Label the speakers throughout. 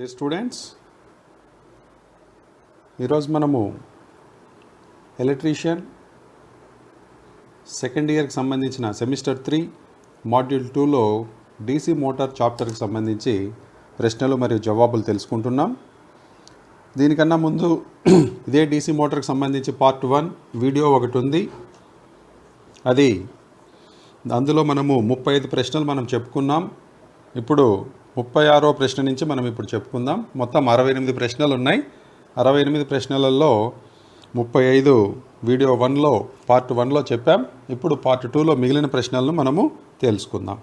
Speaker 1: Dear students, ఈరోజు మనము electrician second ఇయర్కి సంబంధించిన సెమిస్టర్ 3 మాడ్యూల్ 2లో డీసీ మోటార్ చాప్టర్కి సంబంధించి ప్రశ్నలు మరియు జవాబులు తెలుసుకుంటున్నాం. దీనికన్నా ముందు ఇదే డీసీ మోటార్కి సంబంధించి పార్ట్ 1 వీడియో ఒకటి ఉంది. అందులో మనము 35 ప్రశ్నలు మనం చెప్పుకున్నాం. ఇప్పుడు 36వ ప్రశ్న నుంచి మనం ఇప్పుడు చెప్పుకుందాం. మొత్తం 68 ప్రశ్నలు ఉన్నాయి. 68 ప్రశ్నలలో 35 వీడియో 1లో పార్ట్ 1లో చెప్పాం. ఇప్పుడు పార్ట్ 2లో మిగిలిన ప్రశ్నలను మనము తెలుసుకుందాం.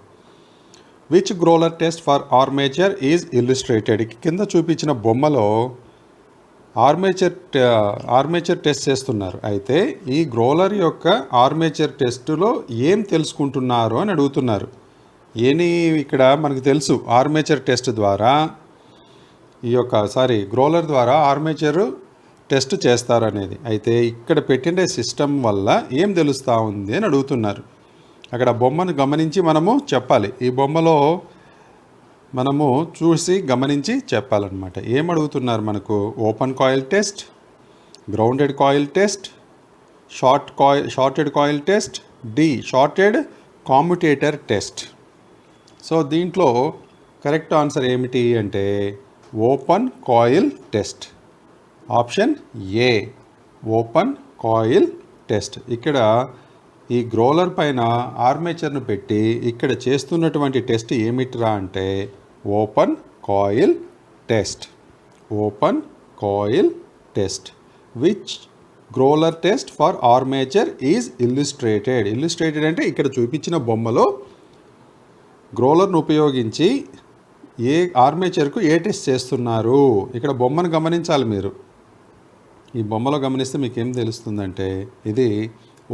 Speaker 1: Which growler test for armature is illustrated? కింద చూపించిన బొమ్మలో ఆర్మేచర్ టెస్ట్ చేస్తున్నారు. అయితే ఈ గ్రోలర్ యొక్క ఆర్మేచర్ టెస్టులో ఏం తెలుసుకుంటున్నారు అని అడుగుతున్నారు. ఇక్కడ మనకు తెలుసు ఆర్మేచర్ టెస్ట్ ద్వారా గ్రోలర్ ద్వారా ఆర్మేచర్ టెస్ట్ చేస్తారనేది. అయితే ఇక్కడ పెట్టిన సిస్టమ్ వల్ల ఏం తెలుస్తూ ఉంది అని అడుగుతున్నారు. అక్కడ బొమ్మను గమనించి మనము చెప్పాలి. ఈ బొమ్మలో మనము చూసి గమనించి చెప్పాలన్నమాట. ఏం అడుగుతున్నారు మనకు? Open coil test, grounded coil test, shorted coil test, shorted commutator test. So దీంట్లో కరెక్ట్ ఆన్సర్ ఏమిటి అంటే open coil test. Option A, open coil test. ఇక్కడ ఈ గ్రోలర్ పైన ఆర్మేచర్ను పెట్టి ఇక్కడ చేస్తున్నటువంటి టెస్ట్ ఏమిట్రా అంటే open coil test. Open coil test. Which growler test for armature is illustrated? Illustrated అంటే ఇక్కడ చూపించిన బొమ్మలో గ్రోలర్ను ఉపయోగించి ఏ ఆర్మేచర్కు ఏ టెస్ట్ చేస్తున్నారు. ఇక్కడ బొమ్మను గమనించాలి మీరు. ఈ బొమ్మలో గమనిస్తే మీకు ఏం తెలుస్తుందంటే ఇది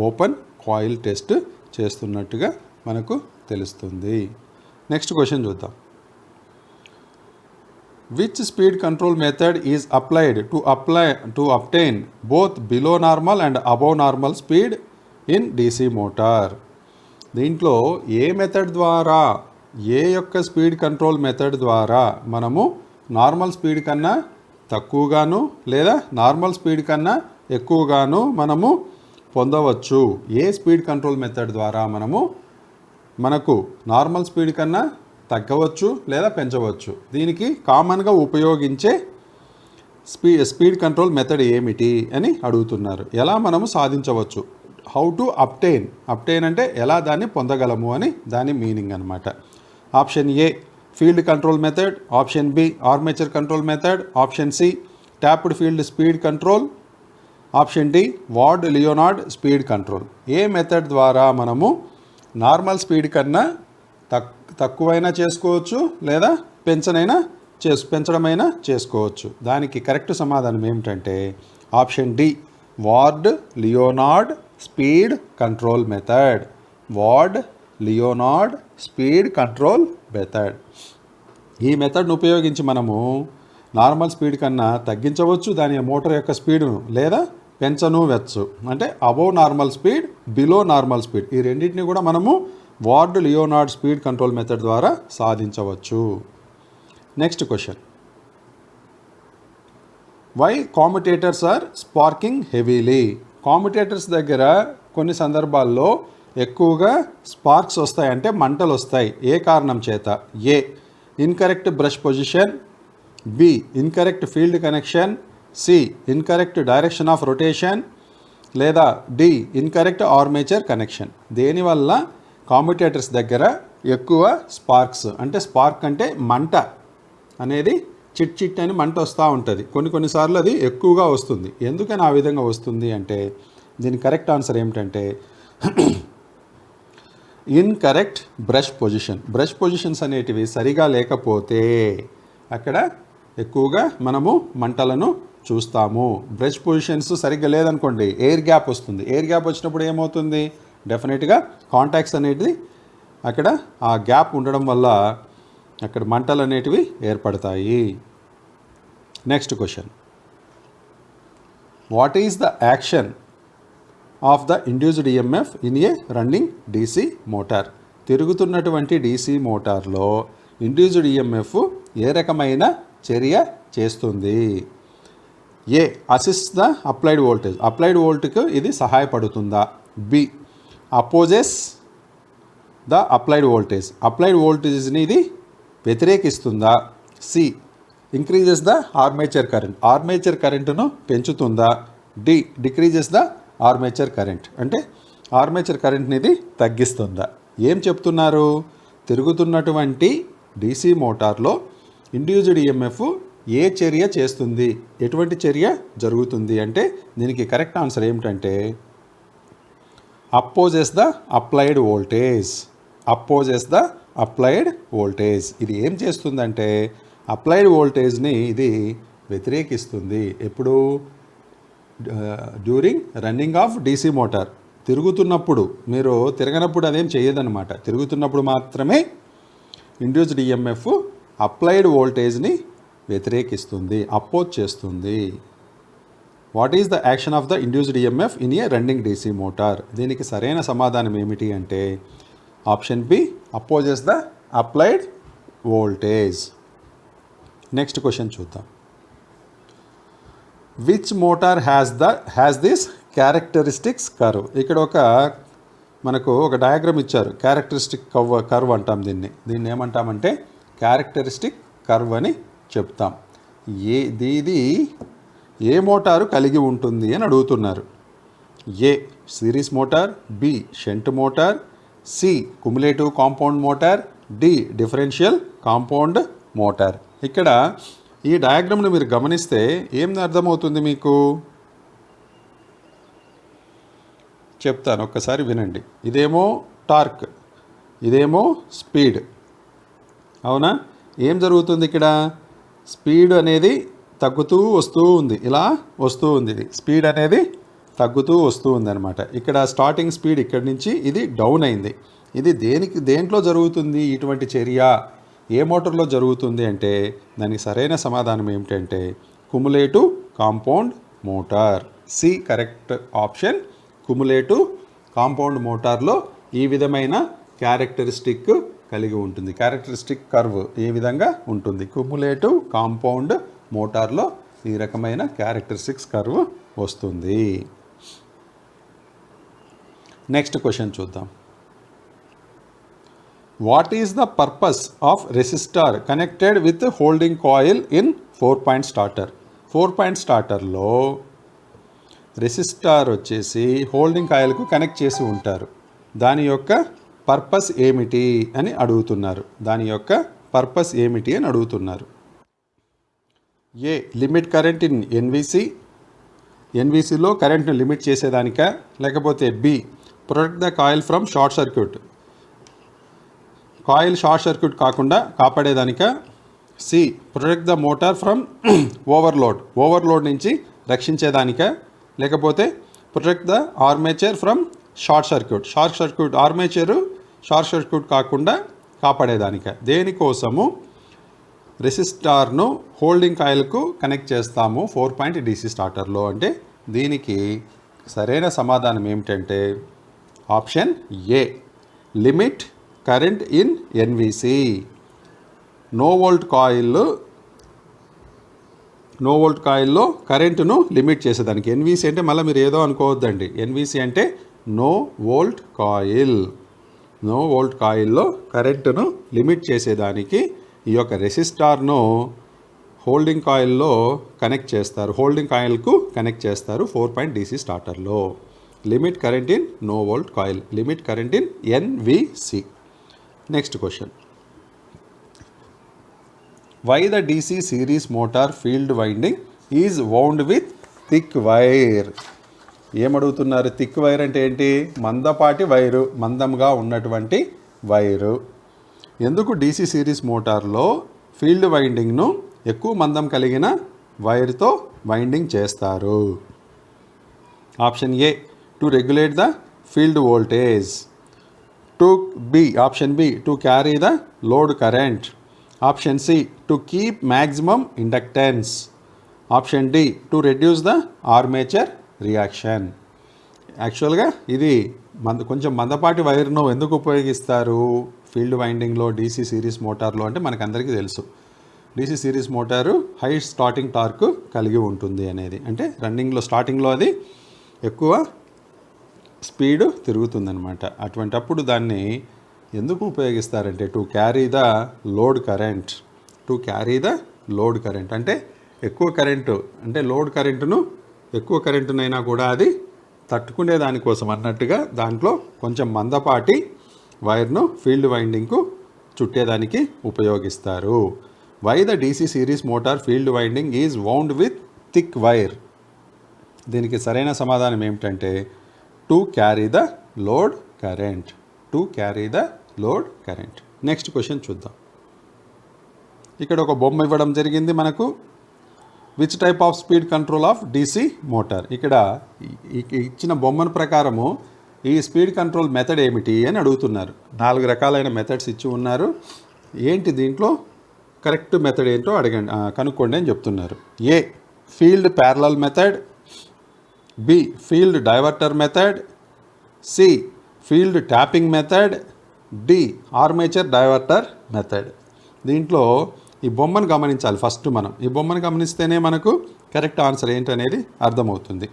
Speaker 1: ఓపెన్ కాయిల్ టెస్ట్ చేస్తున్నట్టుగా మనకు తెలుస్తుంది. నెక్స్ట్ క్వశ్చన్ చూద్దాం. Which speed control method is applied to obtain both below normal and above normal speed in DC motor? దీంట్లో ఏ మెథడ్ ద్వారా, ఏ యొక్క స్పీడ్ కంట్రోల్ మెథడ్ ద్వారా మనము నార్మల్ స్పీడ్ కన్నా తక్కువగాను లేదా నార్మల్ స్పీడ్ కన్నా ఎక్కువగాను మనము పొందవచ్చు? ఏ స్పీడ్ కంట్రోల్ మెథడ్ ద్వారా మనకు నార్మల్ స్పీడ్ కన్నా తగ్గవచ్చు లేదా పెంచవచ్చు? దీనికి కామన్గా ఉపయోగించే స్పీడ్ కంట్రోల్ మెథడ్ ఏమిటి అని అడుగుతున్నారు. ఎలా మనము సాధించవచ్చు? హౌ టు అప్టైన్ అంటే ఎలా దాన్ని పొందగలము అని దాని మీనింగ్ అనమాట. Option A field control method, option B armature control method, option C tapped field speed control, option D Ward Leonard speed control. ఏ మెథడ్ ద్వారా మనము నార్మల్ స్పీడ్ కన్నా తక్కువైనా చేసుకోవచ్చు లేదా పెంచడమైనా చేసుకోవచ్చు? దానికి కరెక్ట్ సమాధానం ఏమిటంటే option D Ward Leonard speed control method. Ward Leonard speed control method. ఈ మెథడ్ను ఉపయోగించి మనము నార్మల్ స్పీడ్ కన్నా తగ్గించవచ్చు దాని మోటార్ యొక్క స్పీడ్ను, లేదా పెంచవచ్చు. అంటే above normal speed, below normal speed, ఈ రెండింటిని కూడా మనము Ward Leonard speed control method ద్వారా సాధించవచ్చు. Next question. Why commutators are sparking heavily? Commutators దగ్గర కొన్ని సందర్భాల్లో ఎక్కువగా స్పార్క్స్ వస్తాయి, అంటే మంటలు వస్తాయి. ఏ కారణం చేత? A incorrect brush position, B incorrect field connection, C incorrect direction of rotation, లేదా డి ఇన్కరెక్ట్ ఆర్మేచర్ కనెక్షన్. దేనివల్ల కామ్యుటేటర్స్ దగ్గర ఎక్కువ స్పార్క్స్, అంటే స్పార్క్ అంటే మంట అనేది చిట్ అని మంట వస్తూ ఉంటుంది. కొన్నిసార్లు అది ఎక్కువగా వస్తుంది. ఎందుకని ఆ విధంగా వస్తుంది అంటే దీని కరెక్ట్ ఆన్సర్ ఏమిటంటే ఇన్కరెక్ట్ బ్రష్ పొజిషన్స్ అనేటివి సరిగా లేకపోతే అక్కడ ఎక్కువగా మనము మంటలను చూస్తాము. బ్రష్ పొజిషన్స్ సరిగ్గా లేదనుకోండి, ఎయిర్ గ్యాప్ వస్తుంది. ఎయిర్ గ్యాప్ వచ్చినప్పుడు ఏమవుతుంది? డెఫినెట్గా కాంటాక్ట్స్ అనేది అక్కడ ఆ గ్యాప్ ఉండడం వల్ల అక్కడ మంటలు అనేటివి ఏర్పడతాయి. Next question. What is the action of the induced EMF in a running DC motor? తిరుగుతున్నటువంటి డీసీ మోటార్లో ఇండ్యూస్డ్ ఈఎంఎఫ్ ఏ రకమైన చర్య చేస్తుంది. A assist the applied voltage, applied వోల్ట్కు ఇది సహాయపడుతుందా. B opposes the applied voltage, applied వోల్టేజ్ని ఇది వ్యతిరేకిస్తుందా. C increases the armature current, armature కరెంటును పెంచుతుందా. D decreases the armature current, అంటే ఆర్మేచర్ కరెంట్ని ఇది తగ్గిస్తుందా. ఏం చెప్తున్నారు, తిరుగుతున్నటువంటి డీసీ మోటార్లో ఇండ్యూస్డ్ ఈఎంఎఫ్ ఏ చర్య చేస్తుంది, ఎటువంటి చర్య జరుగుతుంది అంటే దీనికి కరెక్ట్ ఆన్సర్ ఏమిటంటే opposes the applied voltage, opposes the applied voltage. ఇది ఏం చేస్తుందంటే అప్లైడ్ వోల్టేజ్ని ఇది వ్యతిరేకిస్తుంది. ఎప్పుడు, during running of DC motor, తిరుగుతున్నప్పుడు, మీరు తిరగనప్పుడు అదేం చేయదన్నమాట. తిరుగుతున్నప్పుడు మాత్రమే ఇండ్యూస్డ్ ఈఎంఎఫ్ అప్లైడ్ వోల్టేజ్ని వ్యతిరేకిస్తుంది, అపోజ్ చేస్తుంది. What is the action of the induced EMF in a running DC motor. దీనికి సరైన సమాధానం ఏమిటి అంటే option B opposes the applied voltage. Next question చూద్దాం. Which motor has this characteristics curve. ఇక్కడ మనకు ఒక డయాగ్రామ్ ఇచ్చారు, క్యారెక్టరిస్టిక్ కర్వ్ అంటాం దీన్ని ఏమంటామంటే క్యారెక్టరిస్టిక్ కర్వ్ అని చెప్తాం. ఇది ఏ మోటారు కలిగి ఉంటుంది అని అడుగుతున్నారు. A series motor, B shunt motor, C cumulative compound motor, D differential compound motor. ఇక్కడ ఈ డయాగ్రామ్ను మీరు గమనిస్తే ఏం అర్థమవుతుంది మీకు చెప్తాను, ఒక్కసారి వినండి. ఇదేమో టార్క్, ఇదేమో స్పీడ్, అవునా. ఏం జరుగుతుంది ఇక్కడ, స్పీడ్ అనేది తగ్గుతూ వస్తూ ఉంది, ఇలా వస్తూ ఉంది. ఇది స్పీడ్ అనేది తగ్గుతూ వస్తూ ఉంది అనమాట. ఇక్కడ స్టార్టింగ్ స్పీడ్ ఇక్కడి నుంచి ఇది డౌన్ అయింది. ఇది దేంట్లో జరుగుతుంది ఇటువంటి చర్య, ఏ మోటార్లో జరుగుతుంది అంటే దానికి సరైన సమాధానం ఏమిటంటే cumulative compound motor. C correct option. Cumulative compound మోటార్లో ఈ విధమైన క్యారెక్టరిస్టిక్ కలిగి ఉంటుంది. క్యారెక్టరిస్టిక్ కర్వ్ ఏ విధంగా ఉంటుంది, కుములేటివ్ కాంపౌండ్ మోటార్లో ఈ రకమైన క్యారెక్టరిస్టిక్స్ కర్వ్ వస్తుంది. నెక్స్ట్ క్వశ్చన్ చూద్దాం. What is the purpose of resistor connected with holding coil in 4-point starter. 4-point స్టార్టర్లో రెసిస్టార్ వచ్చేసి హోల్డింగ్ కాయిల్కు కనెక్ట్ చేసి ఉంటారు. దాని యొక్క పర్పస్ ఏమిటి అని అడుగుతున్నారు. దాని యొక్క పర్పస్ ఏమిటి అని అడుగుతున్నారు. ఏ లిమిట్ కరెంట్ ఇన్ ఎన్విసిలో కరెంట్ను లిమిట్ చేసేదానిక, లేకపోతే B protect the coil from short circuit, coil short circuit కాకుండా కాపాడేదానిక, C protect the motor from overload నుంచి రక్షించేదానిక, లేకపోతే protect the armature from short circuit armature short circuit కాకుండా కాపాడేదానిక. దేనికోసము రెసిస్టార్ను హోల్డింగ్ కాయిల్కు కనెక్ట్ చేస్తాము 4-point డీసీ స్టార్టర్లో అంటే దీనికి సరైన సమాధానం ఏమిటంటే option A limit current in NVC. No volt కాయిల్లో కరెంటును లిమిట్ చేసేదానికి. ఎన్విసి అంటే మళ్ళీ మీరు ఏదో అనుకోవద్దండి. ఎన్విసి అంటే నో వోల్ట్ కాయిల్లో కరెంటును లిమిట్ చేసేదానికి ఈ యొక్క రెసిస్టార్ను హోల్డింగ్ కాయిల్లో కనెక్ట్ చేస్తారు, హోల్డింగ్ కాయిల్కు కనెక్ట్ చేస్తారు 4-point డీసీ స్టార్టర్లో. Limit current in no volt coil, limit current in NVC. Next question. Why the DC series motor field winding is wound with thick wire. ఏమడుగుతున్నారు, థిక్ వైర్ అంటే ఏంటి, మందపాటి wire, మందంగా ఉన్నటువంటి wire. ఎందుకు DC series మోటార్లో field వైండింగ్ను ఎక్కువ మందం కలిగిన వైర్తో వైండింగ్ చేస్తారు. Option A to regulate the field voltage, option B to carry the load current, option C to keep maximum inductance, option D to reduce the armature reaction. యాక్చువల్గా ఇది కొంచెం మందపాటి వైర్ను ఎందుకు ఉపయోగిస్తారు ఫీల్డ్ వైండింగ్లో డీసీ సిరీస్ మోటార్లో అంటే మనకు అందరికీ తెలుసు. DC series motor high starting torque కలిగి ఉంటుంది అనేది. అంటే రన్నింగ్లో స్టార్టింగ్లో అది ఎక్కువ స్పీడ్ తిరుగుతుందన్నమాట. అటువంటప్పుడు దాన్ని ఎందుకు ఉపయోగిస్తారంటే to carry the load current. To carry the load current అంటే ఎక్కువ కరెంటు, అంటే లోడ్ కరెంటును ఎక్కువ కరెంటునైనా కూడా అది తట్టుకునే దానికోసం అన్నట్టుగా దాంట్లో కొంచెం మందపాటి వైర్ను ఫీల్డ్ వైండింగ్కు చుట్టేదానికి ఉపయోగిస్తారు. Why the DC series motor field winding is wound with thick wire. దీనికి సరైన సమాధానం ఏమిటంటే to carry the load current. To carry the load current. Next question చూద్దాం. ఇక్కడ ఒక బొమ్మ ఇవ్వడం జరిగింది మనకు. Which type of speed control of DC motor. ఇక్కడ ఇచ్చిన బొమ్మను ప్రకారము ఈ స్పీడ్ కంట్రోల్ మెథడ్ ఏమిటి అని అడుగుతున్నారు. 4 రకాలైన మెథడ్స్ ఇచ్చి ఉన్నారు. ఏంటి దీంట్లో కరెక్ట్ మెథడ్ ఏంటో కనుక్కోండి అని చెప్తున్నారు. A field parallel method, B field diverter method, C field tapping method, D armature diverter method. దీంట్లో ఈ బొమ్మను గమనించాలి. ఫస్ట్ మనం ఈ బొమ్మను గమనిస్తేనే మనకు కరెక్ట్ ఆన్సర్ ఏంటనేది అర్థమవుతుంది.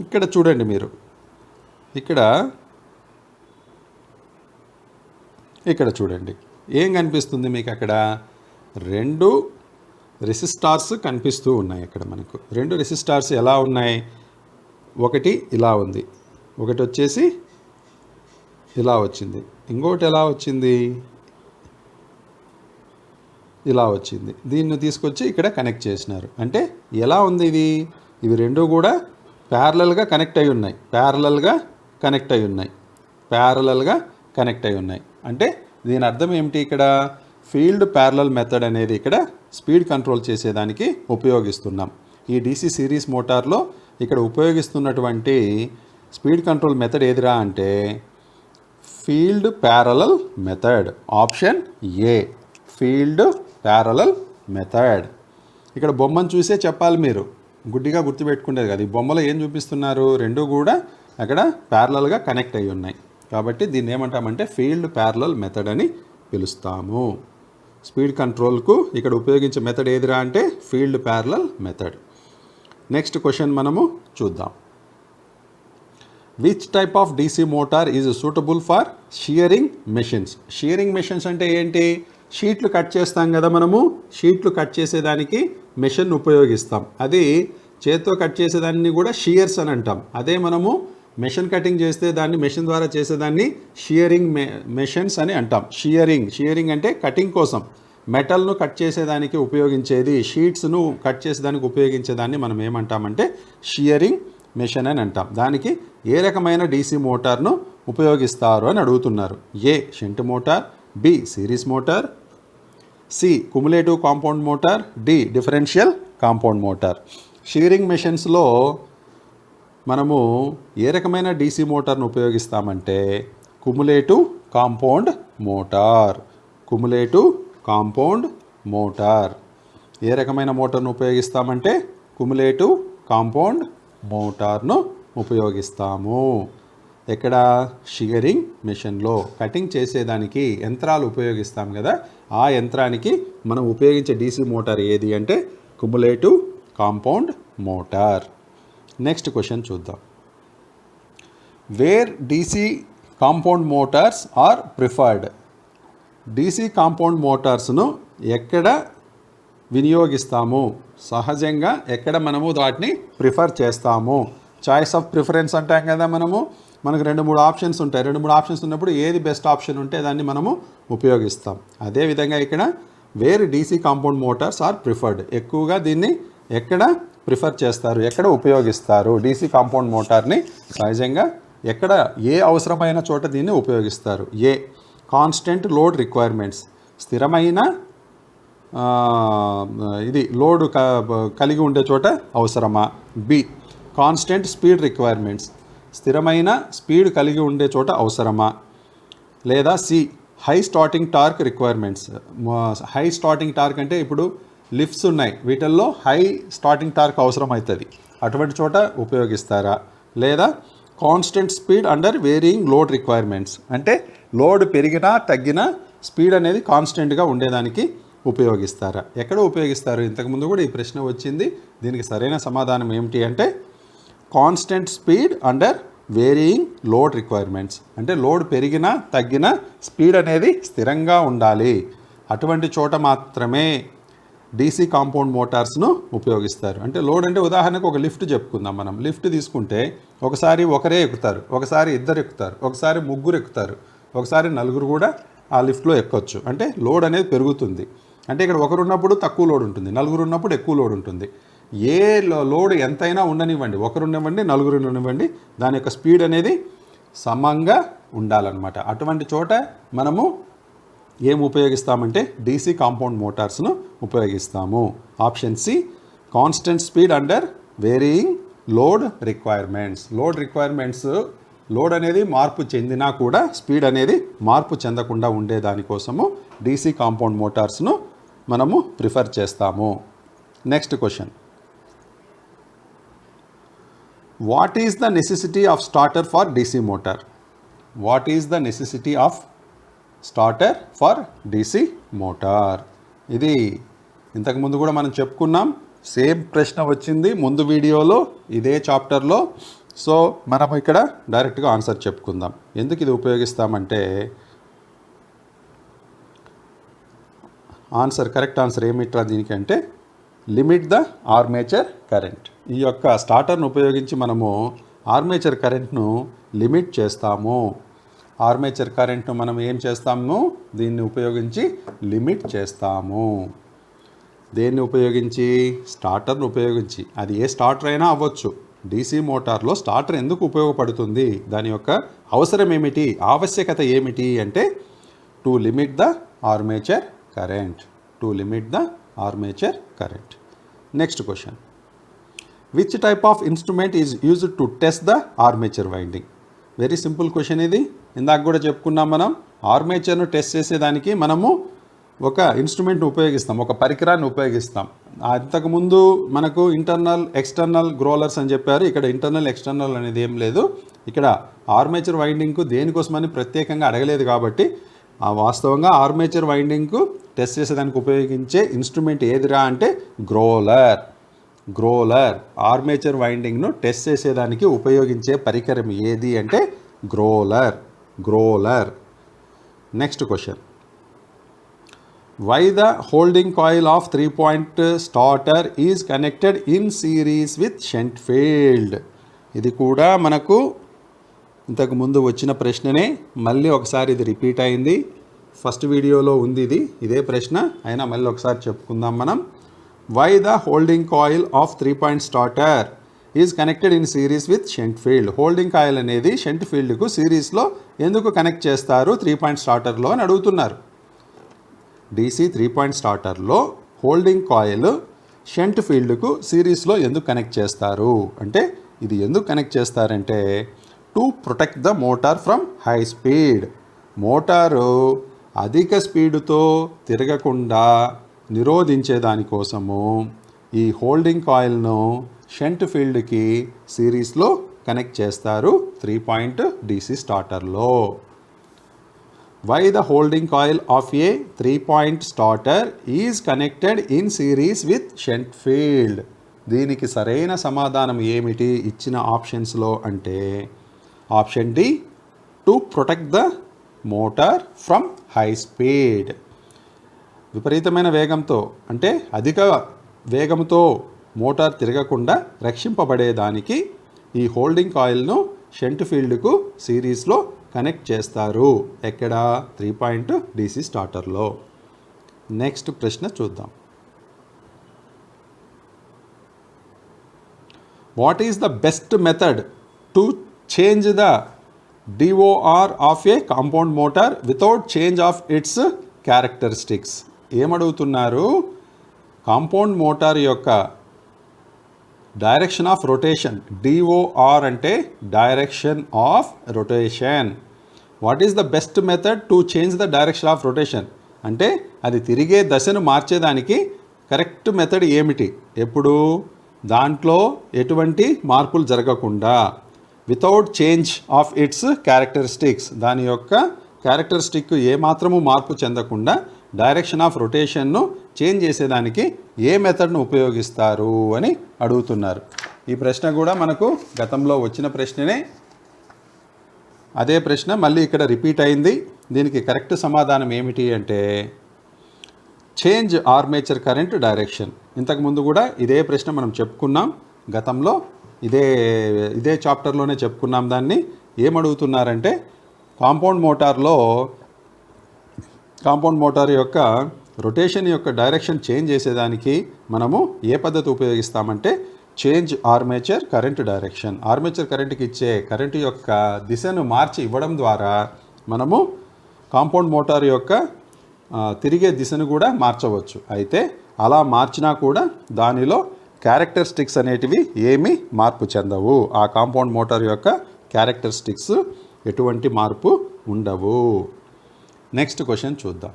Speaker 1: ఇక్కడ చూడండి మీరు, ఇక్కడ చూడండి ఏం కనిపిస్తుంది మీకు. అక్కడ 2 రెసిస్టార్స్ కనిపిస్తూ ఉన్నాయి. అక్కడ మనకు 2 రెసిస్టార్స్ ఎలా ఉన్నాయి, ఒకటి ఇలా ఉంది, ఒకటి వచ్చేసి ఇలా వచ్చింది, ఇంకోటి ఎలా వచ్చింది, ఇలా వచ్చింది. దీన్ని తీసుకొచ్చి ఇక్కడ కనెక్ట్ చేసినారు. అంటే ఎలా ఉంది ఇది, ఇవి 2 కూడా ప్యారలల్గా కనెక్ట్ అయి ఉన్నాయి. ప్యారలల్గా కనెక్ట్ అయి ఉన్నాయి. అంటే దీని అర్థం ఏమిటి, ఇక్కడ ఫీల్డ్ ప్యారలల్ మెథడ్ అనేది ఇక్కడ స్పీడ్ కంట్రోల్ చేసేదానికి ఉపయోగిస్తున్నాం. ఈ డీసీ సిరీస్ మోటార్లో ఇక్కడ ఉపయోగిస్తున్నటువంటి స్పీడ్ కంట్రోల్ మెథడ్ ఏదిరా అంటే field parallel method. Option A field parallel method. ఇక్కడ బొమ్మను చూసే చెప్పాలి మీరు, గుడ్డిగా గుర్తుపెట్టుకునేది కదా. ఈ బొమ్మలో ఏం చూపిస్తున్నారు, 2 కూడా అక్కడ ప్యారలల్గా కనెక్ట్ అయి ఉన్నాయి. కాబట్టి దీన్ని ఏమంటామంటే ఫీల్డ్ ప్యారలల్ మెథడ్ అని పిలుస్తాము. స్పీడ్ కంట్రోల్కు ఇక్కడ ఉపయోగించే మెథడ్ ఏదిరా అంటే field parallel method. Next question మనము చూద్దాం. Which type of DC motor is suitable for shearing machines. Shearing machines అంటే ఏంటి, షీట్లు కట్ చేస్తాం కదా మనము. షీట్లు కట్ చేసేదానికి మెషిన్ ఉపయోగిస్తాం. అది చేత్తో కట్ చేసేదాన్ని కూడా షియర్స్ అని అంటాం. అదే మనము మెషిన్ కటింగ్ చేస్తే దాన్ని మెషిన్ ద్వారా చేసేదాన్ని షియరింగ్ మెషిన్స్ అని అంటాం. షియరింగ్ అంటే కటింగ్ కోసం మెటల్ను కట్ చేసేదానికి ఉపయోగించేది, షీట్స్ను కట్ చేసేదానికి ఉపయోగించేదాన్ని మనం ఏమంటామంటే షియరింగ్ మెషిన్ అని అంటాం. దానికి ఏ రకమైన డీసీ మోటార్ను ఉపయోగిస్తారు అని అడుగుతున్నారు. A shunt motor, B series motor, C cumulative compound motor, D differential compound motor. Shearing మెషిన్స్లో మనము ఏ రకమైన డీసీ మోటార్ను ఉపయోగిస్తామంటే cumulative compound motor. Cumulative compound motor. ఏ రకమైన మోటార్ను ఉపయోగిస్తామంటే కుములేటివ్ కాంపౌండ్ మోటార్ను ఉపయోగిస్తాము. ఎక్కడ షియరింగ్ మెషిన్లో కటింగ్ చేసేదానికి యంత్రాలు ఉపయోగిస్తాం కదా, ఆ యంత్రానికి మనం ఉపయోగించే డీసీ మోటార్ ఏది అంటే cumulative compound motor. Next question చూద్దాం. Where DC compound motors are preferred. DC compound మోటార్స్ను ఎక్కడ వినియోగిస్తాము, సహజంగా ఎక్కడ మనము వాటిని ప్రిఫర్ చేస్తాము. చాయిస్ ఆఫ్ ప్రిఫరెన్స్ అంటాం కదా మనకు 2-3 ఆప్షన్స్ ఉంటాయి. 2-3 ఆప్షన్స్ ఉన్నప్పుడు ఏది బెస్ట్ ఆప్షన్ ఉంటే దాన్ని మనము ఉపయోగిస్తాం. అదేవిధంగా ఇక్కడ where DC compound motors are preferred, ఎక్కువగా దీన్ని ఎక్కడ ప్రిఫర్ చేస్తారు, ఎక్కడ ఉపయోగిస్తారు. డీసీ కాంపౌండ్ మోటార్ని సహజంగా ఎక్కడ ఏ అవసరమైన చోట దీన్ని ఉపయోగిస్తారు. ఏ కాన్స్టెంట్ లోడ్ రిక్వైర్మెంట్స్, స్థిరమైన ఇది లోడ్ కలిగి ఉండే చోట అవసరమా. బి కాన్స్టెంట్ స్పీడ్ రిక్వైర్మెంట్స్, స్థిరమైన స్పీడ్ కలిగి ఉండే చోట అవసరమా. లేదా C high starting torque requirements. High starting torque అంటే ఇప్పుడు లిఫ్ట్స్ ఉన్నాయి, వీటిల్లో హై స్టార్టింగ్ టార్క్ అవసరం అవుతుంది, అటువంటి చోట ఉపయోగిస్తారా. లేదా constant speed under varying load requirements, అంటే లోడ్ పెరిగినా తగ్గినా స్పీడ్ అనేది కాన్స్టెంట్గా ఉండేదానికి ఉపయోగిస్తారా? ఎక్కడ ఉపయోగిస్తారు? ఇంతకుముందు కూడా ఈ ప్రశ్న వచ్చింది. దీనికి సరైన సమాధానం ఏమిటి అంటే constant speed under varying load requirements. అంటే లోడ్ పెరిగినా తగ్గినా స్పీడ్ అనేది స్థిరంగా ఉండాలి. అటువంటి చోట మాత్రమే డీసీ కాంపౌండ్ మోటార్స్ను ఉపయోగిస్తారు. అంటే లోడ్ అంటే ఉదాహరణకు ఒక లిఫ్ట్ చెప్పుకుందాం. మనం లిఫ్ట్ తీసుకుంటే ఒకసారి ఒకరే ఎక్కుతారు, ఒకసారి ఇద్దరు ఎక్కుతారు, ఒకసారి ముగ్గురు ఎక్కుతారు, ఒకసారి నలుగురు కూడా ఆ లిఫ్ట్లో ఎక్కొచ్చు. అంటే లోడ్ అనేది పెరుగుతుంది. అంటే ఇక్కడ ఒకరు ఉన్నప్పుడు తక్కువ లోడ్ ఉంటుంది, నలుగురు ఉన్నప్పుడు ఎక్కువ లోడ్ ఉంటుంది. ఏ లోడ్ ఎంతైనా ఉండనివ్వండి, ఒకరు ఉండనివ్వండి, నలుగురు ఉండనివ్వండి, దాని యొక్క స్పీడ్ అనేది సమంగా ఉండాలన్నమాట. అటువంటి చోట మనము ఏం ఉపయోగిస్తామంటే డీసీ కాంపౌండ్ మోటార్స్ను ఉపయోగిస్తాము. Option C constant speed under varying load requirements. Load అనేది మార్పు చెందినా కూడా స్పీడ్ అనేది మార్పు చెందకుండా ఉండేదానికోసము డీసీ కాంపౌండ్ మోటార్స్ను మనము ప్రిఫర్ చేస్తాము. Next question, what is the necessity of starter for DC motor? What is the necessity of starter for DC motor? ఇది ఇంతకుముందు కూడా మనం చెప్పుకున్నాం. సేమ్ ప్రశ్న వచ్చింది ముందు వీడియోలో ఇదే చాప్టర్లో. సో మనం ఇక్కడ డైరెక్ట్గా ఆన్సర్ చెప్పుకుందాం. ఎందుకు ఇది ఉపయోగిస్తామంటే కరెక్ట్ ఆన్సర్ ఏమిట్రా దీనికి అంటే లిమిట్ ద ఆర్మేచర్ కరెంట్. ఈ యొక్క స్టార్టర్ను ఉపయోగించి మనము ఆర్మేచర్ కరెంట్ను లిమిట్ చేస్తాము. ఆర్మేచర్ కరెంట్ను మనం ఏం చేస్తాము? దీన్ని ఉపయోగించి లిమిట్ చేస్తాము. దేన్ని ఉపయోగించి? స్టార్టర్ను ఉపయోగించి. అది ఏ స్టార్టర్ అయినా అవ్వచ్చు. డీసీ మోటార్లో స్టార్టర్ ఎందుకు ఉపయోగపడుతుంది? దాని యొక్క అవసరం ఏమిటి, ఆవశ్యకత ఏమిటి అంటే to limit the armature current. Next question, which type of instrument is used to test the armature winding? Very simple question ఇది. ఇందాక కూడా చెప్పుకున్నాం, మనం ఆర్మేచర్ను టెస్ట్ చేసేదానికి మనము ఒక ఇన్స్ట్రుమెంట్ని ఉపయోగిస్తాం, ఒక పరికరాన్ని ఉపయోగిస్తాం. అంతకుముందు మనకు ఇంటర్నల్ ఎక్స్టర్నల్ గ్రోలర్స్ అని చెప్పారు. ఇక్కడ ఇంటర్నల్ ఎక్స్టర్నల్ అనేది ఏం లేదు. ఇక్కడ ఆర్మేచర్ వైండింగ్కు దేనికోసమని ప్రత్యేకంగా అడగలేదు కాబట్టి వాస్తవంగా ఆర్మేచర్ వైండింగ్కు టెస్ట్ చేసేదానికి ఉపయోగించే ఇన్స్ట్రుమెంట్ ఏదిరా అంటే గ్రోలర్. ఆర్మేచర్ వైండింగ్ను టెస్ట్ చేసేదానికి ఉపయోగించే పరికరం ఏది అంటే growler. Next question, why the holding coil of 3-point starter is connected in series with shunt field? ఇది కూడా మనకు ఇంతకు ముందు వచ్చిన ప్రశ్ననే, మళ్ళీ ఒకసారి ఇది రిపీట్ అయింది. ఫస్ట్ వీడియోలో ఉంది ఇదే ప్రశ్న, అయినా మళ్ళీ ఒకసారి చెప్పుకుందాం మనం. Why the holding coil of 3-point starter is connected in series with shunt field? Holding coil అనేది షంట్ ఫీల్డ్కు సిరీస్లో ఎందుకు కనెక్ట్ చేస్తారు 3-point స్టార్టర్లో అని అడుగుతున్నారు. డీసీ 3-point స్టార్టర్లో హోల్డింగ్ కాయిల్ షంట్ ఫీల్డ్కు సిరీస్లో ఎందుకు కనెక్ట్ చేస్తారు అంటే, ఇది ఎందుకు కనెక్ట్ చేస్తారంటే to protect the motor from high speed. Motor అధిక స్పీడుతో తిరగకుండా నిరోధించేదానికోసము ఈ హోల్డింగ్ కాయిల్ను షంట్ ఫీల్డ్కి సిరీస్లో కనెక్ట్ చేస్తారు 3-point డీసీ స్టార్టర్లో. Why the holding coil of a 3-point starter is connected in series with shunt field? దీనికి సరైన సమాధానం ఏమిటి ఇచ్చిన ఆప్షన్స్లో అంటే option D, to protect the motor from high speed. విపరీతమైన వేగంతో అంటే అధిక వేగంతో మోటార్ తిరగకుండా రక్షింపబడేదానికి ఈ హోల్డింగ్ కాయిల్ను షంట్ ఫీల్డ్కు సిరీస్లో కనెక్ట్ చేస్తారు. ఎక్కడ? 3-point DC స్టార్టర్లో. నెక్స్ట్ ప్రశ్న చూద్దాం. What is the best method to change the DOR of a compound motor without change of its characteristics? ఏమడుగుతున్నారు? కాంపౌండ్ మోటార్ యొక్క డైరెక్షన్ ఆఫ్ రొటేషన్, DOR అంటే direction of rotation. What is the best method to change the direction of rotation అంటే అది తిరిగే దశను మార్చేదానికి correct method ఏమిటి? ఎప్పుడు? దాంట్లో ఎటువంటి మార్పులు జరగకుండా, without change of its characteristics, దాని యొక్క క్యారెక్టరిస్టిక్ ఏమాత్రము మార్పు చెందకుండా డైరెక్షన్ ఆఫ్ రొటేషన్ను చేంజ్ చేసేదానికి ఏ మెథడ్ను ఉపయోగిస్తారు అని అడుగుతున్నారు. ఈ ప్రశ్న కూడా మనకు గతంలో వచ్చిన ప్రశ్ననే, అదే ప్రశ్న మళ్ళీ ఇక్కడ రిపీట్ అయింది. దీనికి కరెక్ట్ సమాధానం ఏమిటి అంటే చేంజ్ ఆర్మేచర్ కరెంట్ డైరెక్షన్. ఇంతకుముందు కూడా ఇదే ప్రశ్న మనం చెప్పుకున్నాం గతంలో, ఇదే చాప్టర్లోనే చెప్పుకున్నాం. దాన్ని ఏమడుగుతున్నారంటే కాంపౌండ్ మోటార్ యొక్క రొటేషన్ యొక్క డైరెక్షన్ చేంజ్ చేసేదానికి మనము ఏ పద్ధతి ఉపయోగిస్తామంటే change armature current direction. Armature కరెంట్కి ఇచ్చే కరెంటు యొక్క దిశను మార్చి ఇవ్వడం ద్వారా మనము కాంపౌండ్ మోటార్ యొక్క తిరిగే దిశను కూడా మార్చవచ్చు. అయితే అలా మార్చినా కూడా దానిలో క్యారెక్టరిస్టిక్స్ అనేటివి ఏమీ మార్పు చెందవు. ఆ కాంపౌండ్ మోటార్ యొక్క క్యారెక్టరిస్టిక్స్ ఎటువంటి మార్పు ఉండవు. నెక్స్ట్ క్వశ్చన్ చూద్దాం.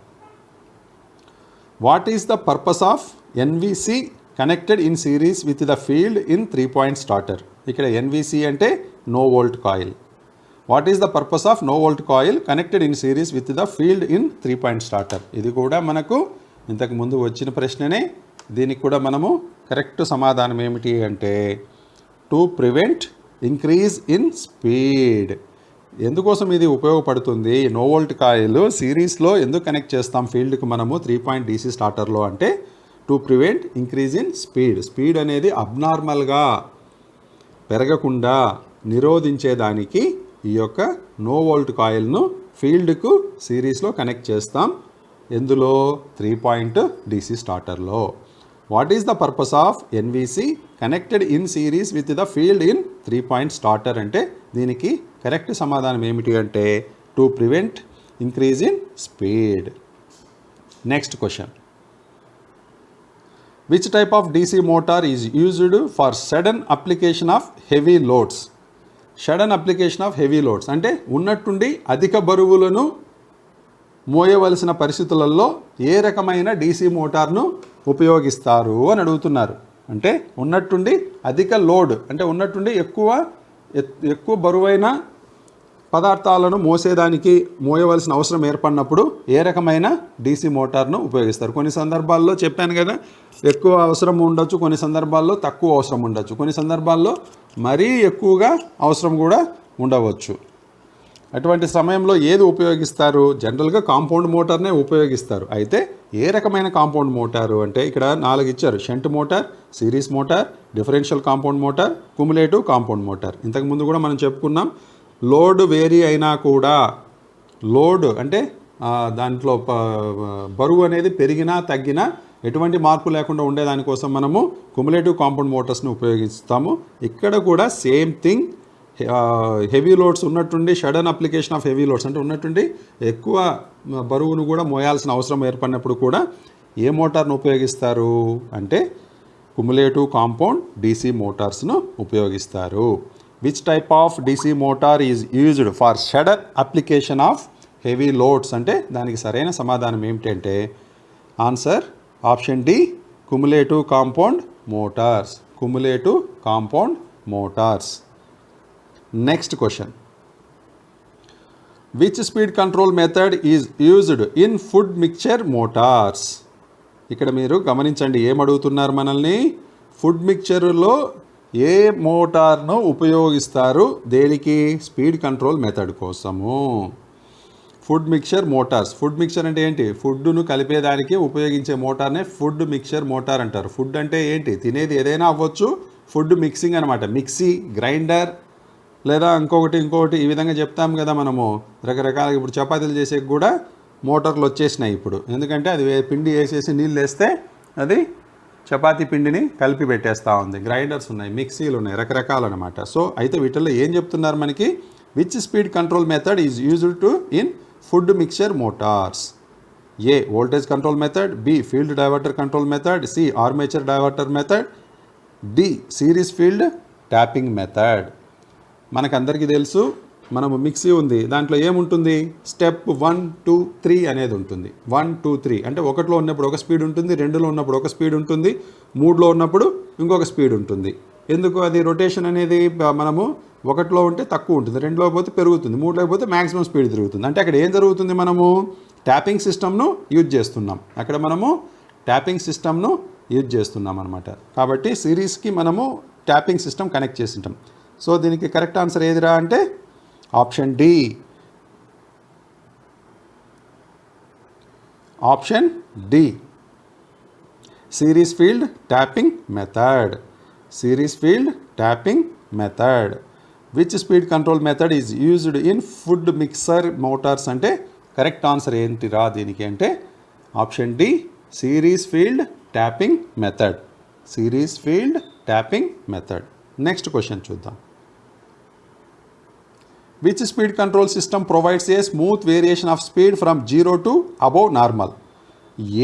Speaker 1: What is the purpose of NVC connected in series with the field in 3-point starter? ఇక్కడ ఎన్విసి అంటే no volt coil. What is the purpose of no volt coil connected in series with the field in 3-point starter? ఇది కూడా మనకు ఇంతకు ముందు వచ్చిన ప్రశ్ననే. దీనికి కూడా మనము కరెక్ట్ సమాధానం ఏమిటి అంటే to prevent increase in speed. ఎందుకోసం ఇది ఉపయోగపడుతుంది? నో వోల్ట్ కాయిల్ సిరీస్లో ఎందుకు కనెక్ట్ చేస్తాం ఫీల్డ్కి మనము 3-point DC స్టార్టర్లో అంటే to prevent increase in speed అనేది అబ్నార్మల్గా పెరగకుండా నిరోధించేదానికి ఈ యొక్క నో వోల్ట్ కాయిల్ను ఫీల్డ్కు సిరీస్లో కనెక్ట్ చేస్తాం. ఎందులో? 3-point DC స్టార్టర్లో. What is the purpose of NVC connected in series with the field in 3-point starter అంటే దీనికి కరెక్ట్ సమాధానం ఏమిటి అంటే to prevent increase in speed. Next question. Which type of DC motor is used for sudden application of heavy loads? Sudden application of heavy loads అంటే ఉన్నట్టుండి అధిక బరువులను మోయవలసిన పరిస్థితులలో ఏ రకమైన DC మోటార్ను ఉపయోగిస్తారు అని అడుగుతున్నారు. అంటే ఉన్నట్టుండి అధిక లోడ్ అంటే ఉన్నట్టుండి ఎక్కువ బరువైన పదార్థాలను మోయవలసిన అవసరం ఏర్పడినప్పుడు ఏ రకమైన DC మోటార్ను ఉపయోగిస్తారు? కొన్ని సందర్భాల్లో చెప్పాను కదా, ఎక్కువ అవసరం ఉండొచ్చు, కొన్ని సందర్భాల్లో తక్కువ అవసరం ఉండొచ్చు, కొన్ని సందర్భాల్లో మరీ ఎక్కువగా అవసరం కూడా ఉండవచ్చు. అటువంటి సమయంలో ఏది ఉపయోగిస్తారు? జనరల్గా కాంపౌండ్ మోటార్నే ఉపయోగిస్తారు. అయితే ఏ రకమైన కాంపౌండ్ మోటారు అంటే ఇక్కడ 4 ఇచ్చారు. Shunt motor, series motor, differential compound motor, cumulative compound motor. ఇంతకుముందు కూడా మనం చెప్పుకున్నాం. లోడ్ వేరీ అయినా కూడా, లోడ్ అంటే దాంట్లో బరువు అనేది పెరిగినా తగ్గినా ఎటువంటి మార్పు లేకుండా ఉండేదానికోసం మనము కుములేటివ్ కాంపౌండ్ మోటార్స్ని ఉపయోగిస్తాము. ఇక్కడ కూడా సేమ్ థింగ్. హెవీ లోడ్స్ ఉన్నట్టుండి sudden application of heavy loads అంటే ఉన్నట్టుండి ఎక్కువ బరువును కూడా మోయాల్సిన అవసరం ఏర్పడినప్పుడు కూడా ఏ మోటార్ను ఉపయోగిస్తారు అంటే కుములేటివ్ కాంపౌండ్ DC మోటార్స్ను ఉపయోగిస్తారు. Which type of DC motor is used for sudden application of heavy loads అంటే దానికి సరైన సమాధానం ఏమిటంటే answer option D, cumulative compound motors. Cumulative compound motors. Next question. Which speed control method is used in food mixture motors? ఇక్కడ మీరు గమనించండి, ఏమడుగుతున్నారు మనల్ని? Food మిక్చర్లో ఏ మోటార్ను ఉపయోగిస్తారు దేనికి? స్పీడ్ కంట్రోల్ మెథడ్ కోసము. Food mixture Motors. Food mixture అంటే ఏంటి? ఫుడ్ను కలిపేదానికి ఉపయోగించే మోటార్నే ఫుడ్ మిక్చర్ మోటార్ అంటారు. ఫుడ్ అంటే ఏంటి? తినేది ఏదైనా అవ్వచ్చు. ఫుడ్ మిక్సింగ్ అనమాట. మిక్సీ, గ్రైండర్ లేదా ఇంకొకటి ఈ విధంగా చెప్తాం కదా మనము. రకరకాల ఇప్పుడు చపాతీలు చేసేకి కూడా మోటార్లు వచ్చేసినాయి ఇప్పుడు. ఎందుకంటే అది పిండి వేసేసి నీళ్ళు వేస్తే అది చపాతీ పిండిని కలిపి పెట్టేస్తూ ఉంది. గ్రైండర్స్ ఉన్నాయి, మిక్సీలు ఉన్నాయి, రకరకాలు అనమాట. సో అయితే వీటిల్లో ఏం చెప్తున్నారు మనకి? Which speed control method is used to in food mixture motors? A voltage control method, B field diverter control method, C armature diverter method, D series field tapping method. మనకందరికీ తెలుసు, మనము మిక్సీ ఉంది, దాంట్లో ఏముంటుంది? స్టెప్ 1, 2, 3 అనేది ఉంటుంది. 1, 2, 3 అంటే 1లో ఉన్నప్పుడు ఒక స్పీడ్ ఉంటుంది, 2లో ఉన్నప్పుడు ఒక స్పీడ్ ఉంటుంది, 3లో ఉన్నప్పుడు ఇంకొక స్పీడ్ ఉంటుంది. ఎందుకు? అది రొటేషన్ అనేది మనము 1లో ఉంటే తక్కువ ఉంటుంది, 2లో పోతే పెరుగుతుంది, 3లో పోతే మ్యాక్సిమం స్పీడ్ తిరుగుతుంది. అంటే అక్కడ ఏం జరుగుతుంది? మనము ట్యాపింగ్ సిస్టమ్ను యూజ్ చేస్తున్నాం. అక్కడ మనము ట్యాపింగ్ సిస్టమ్ను యూజ్ చేస్తున్నాం అనమాట. కాబట్టి సిరీస్కి మనము ట్యాపింగ్ సిస్టమ్ కనెక్ట్ చేసి ఉంటాం. సో దీనికి కరెక్ట్ ఆన్సర్ ఏదిరా అంటే option D. Option D, series field tapping method. Series field tapping method. Which speed control method is used in food mixer motors అంటే కరెక్ట్ ఆన్సర్ ఏంటిరా దీనికి అంటే option D, series field tapping method. Series field tapping method. Next question చూద్దాం. Which speed control system provides a smooth variation of speed from 0 to above normal?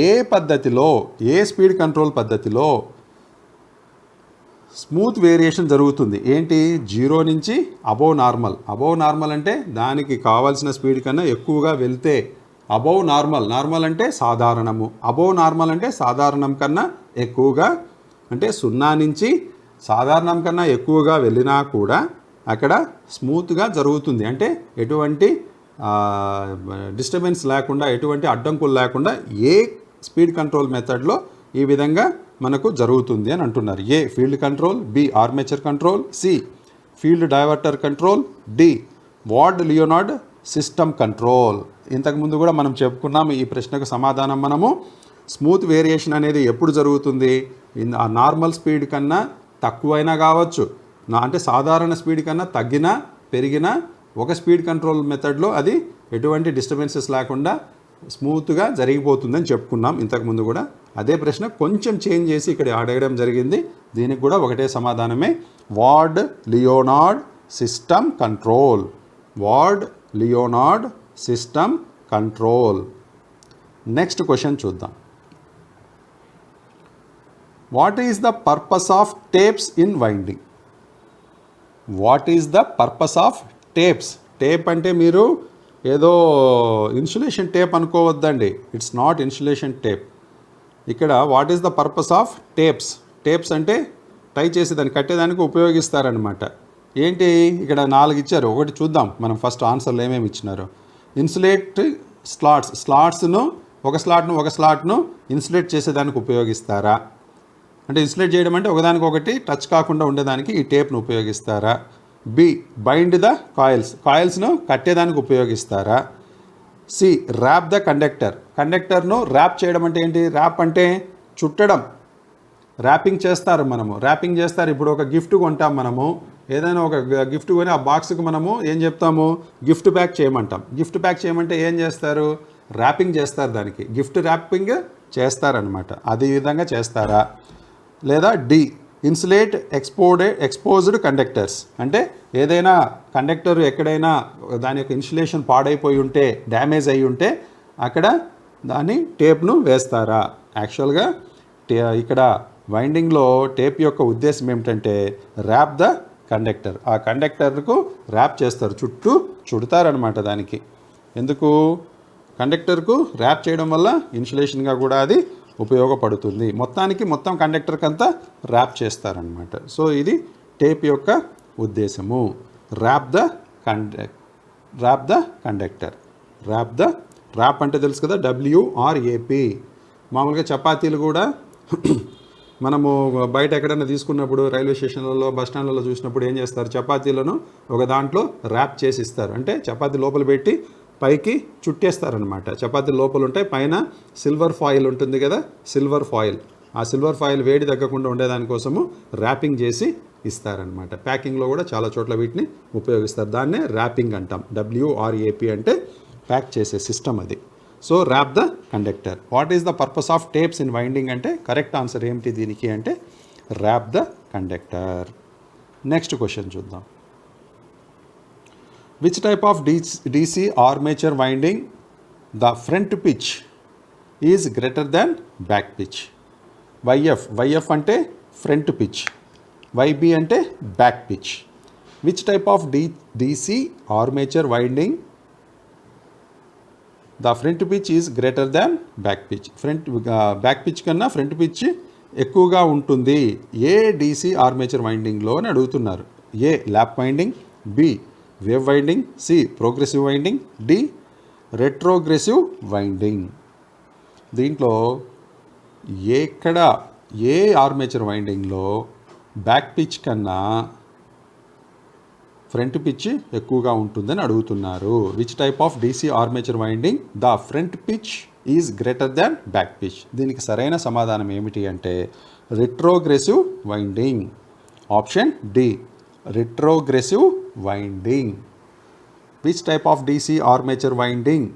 Speaker 1: ఏ పద్ధతిలో, ఏ speed control పద్ధతిలో smooth variation జరుగుతుంది? ఏంటి? 0 నుంచి అబోవ్ నార్మల్. అబోవ్ నార్మల్ అంటే దానికి కావాల్సిన స్పీడ్ కన్నా ఎక్కువగా వెళ్తే అబోవ్ నార్మల్. నార్మల్ అంటే సాధారణము. అబోవ్ నార్మల్ అంటే సాధారణం కన్నా ఎక్కువగా, అంటే 0 నుంచి సాధారణం కన్నా ఎక్కువగా వెళ్ళినా కూడా అక్కడ స్మూత్గా జరుగుతుంది. అంటే ఎటువంటి డిస్టర్బెన్స్ లేకుండా, ఎటువంటి అడ్డంకులు లేకుండా ఏ స్పీడ్ కంట్రోల్ మెథడ్లో ఈ విధంగా మనకు జరుగుతుంది అని అంటున్నారు. A field control, B armature control, C field diverter control, D Ward Leonard system control. ఇంతకుముందు కూడా మనం చెప్పుకున్నాము ఈ ప్రశ్నకు సమాధానం. మనము స్మూత్ వేరియేషన్ అనేది ఎప్పుడు జరుగుతుంది? ఆ నార్మల్ స్పీడ్ కన్నా తక్కువైనా కావచ్చు, అంటే సాధారణ స్పీడ్ కన్నా తగ్గినా పెరిగినా ఒక స్పీడ్ కంట్రోల్ మెథడ్లో అది ఎటువంటి డిస్టర్బెన్సెస్ లేకుండా స్మూత్గా జరిగిపోతుందని చెప్పుకున్నాం ఇంతకుముందు కూడా. అదే ప్రశ్న కొంచెం చేంజ్ చేసి ఇక్కడ అడగడం జరిగింది. దీనికి కూడా ఒకటే సమాధానమే, Ward Leonard system control. Ward Leonard system control. Next question చూద్దాం. What is the purpose of tapes in winding? What is the purpose of tapes? Tape అంటే మీరు ఏదో ఇన్సులేషన్ టేప్ అనుకోవద్దండి. It's not insulation tape. ఇక్కడ what is the purpose of tapes? Tapes అంటే tie చేసి దాన్ని కట్టేదానికి ఉపయోగిస్తారనమాట. ఏంటి? ఇక్కడ 4 ఇచ్చారు. ఒకటి చూద్దాం మనం ఫస్ట్ ఆన్సర్లు ఏమేమి ఇచ్చినారు. Insulate slots. స్లాట్స్ను ఒక స్లాట్ను ఇన్సులేట్ చేసేదానికి ఉపయోగిస్తారా? అంటే ఇన్సులేట్ చేయడం అంటే ఒకదానికొకటి టచ్ కాకుండా ఉండేదానికి ఈ టేప్ను ఉపయోగిస్తారా? B bind the coils. కాయిల్స్ను కట్టేదానికి ఉపయోగిస్తారా? C wrap the conductor. కండక్టర్ను ర్యాప్ చేయడం అంటే ఏంటి? ర్యాప్ అంటే చుట్టడం. ర్యాపింగ్ చేస్తారు మనము. ర్యాపింగ్ చేస్తారు. ఇప్పుడు ఒక గిఫ్ట్ కొంటాం మనము. ఏదైనా ఒక గిఫ్ట్ కొని ఆ బాక్స్కి మనము ఏం చెప్తాము? గిఫ్ట్ ప్యాక్ చేయమంటాం. గిఫ్ట్ ప్యాక్ చేయమంటే ఏం చేస్తారు? ర్యాపింగ్ చేస్తారు. దానికి గిఫ్ట్ ర్యాపింగ్ చేస్తారనమాట. అది విధంగా చేస్తారా? లేదా డి ఇన్సులేట్ ఎక్స్పోజ్డ్ కండక్టర్స్. అంటే ఏదైనా కండక్టర్ ఎక్కడైనా దాని యొక్క ఇన్సులేషన్ పాడైపోయి ఉంటే, డ్యామేజ్ అయి ఉంటే అక్కడ దాన్ని టేప్ను వేస్తారా? యాక్చువల్గా ఇక్కడ వైండింగ్లో టేప్ యొక్క ఉద్దేశం ఏమిటంటే ర్యాప్ ద కండక్టర్. ఆ కండక్టర్కు ర్యాప్ చేస్తారు, చుట్టూ చుడతారనమాట. దానికి ఎందుకు? కండక్టర్కు ర్యాప్ చేయడం వల్ల ఇన్సులేషన్గా కూడా అది ఉపయోగపడుతుంది. మొత్తం కండక్టర్కి అంతా ర్యాప్ చేస్తారనమాట. సో ఇది టేప్ యొక్క ఉద్దేశము. Rap the conductor. ర్యాప్ అంటే తెలుసు కదా, WRAP. మామూలుగా చపాతీలు కూడా మనము బయట ఎక్కడైనా తీసుకున్నప్పుడు రైల్వే స్టేషన్లలో, బస్ స్టాండ్లలో చూసినప్పుడు ఏం చేస్తారు? చపాతీలను ఒక దాంట్లో ర్యాప్ చేసి ఇస్తారు. అంటే చపాతీ లోపల పెట్టి పైకి చుట్టేస్తారనమాట. చపాతీ లోపల ఉంటాయి, పైన సిల్వర్ ఫాయిల్ ఉంటుంది కదా, సిల్వర్ ఫాయిల్. ఆ సిల్వర్ ఫాయిల్ వేడి తగ్గకుండా ఉండేదానికోసము ర్యాపింగ్ చేసి ఇస్తారనమాట. ప్యాకింగ్లో కూడా చాలా చోట్ల వీటిని ఉపయోగిస్తారు. దాన్నే ర్యాపింగ్ అంటాం. WRAP అంటే ప్యాక్ చేసే సిస్టమ్ అది. So wrap the conductor. What is the purpose of tapes in winding అంటే కరెక్ట్ ఆన్సర్ ఏమిటి దీనికి అంటే wrap the conductor. Next question చూద్దాం. Which type of DC armature winding the front pitch is greater than back pitch? YF అంటే front pitch, YB అంటే back pitch. Which type of DC armature winding the front pitch is greater than back pitch? Back pitch కన్నా front pitch ఎక్కువగా ఉంటుంది ఏ DC armature వైండింగ్లో అని అడుగుతున్నారు. A lap winding, B wave winding, C progressive winding, D retrogressive winding. దీంట్లో ఏ armature వైండింగ్లో బ్యాక్ పిచ్ కన్నా ఫ్రంట్ పిచ్ ఎక్కువగా ఉంటుందని అడుగుతున్నారు. Which type of DC armature winding the front pitch is greater than back pitch? దీనికి సరైన సమాధానం ఏమిటి అంటే retrogressive winding. Option D, retrogressive winding. Which type of DC armature winding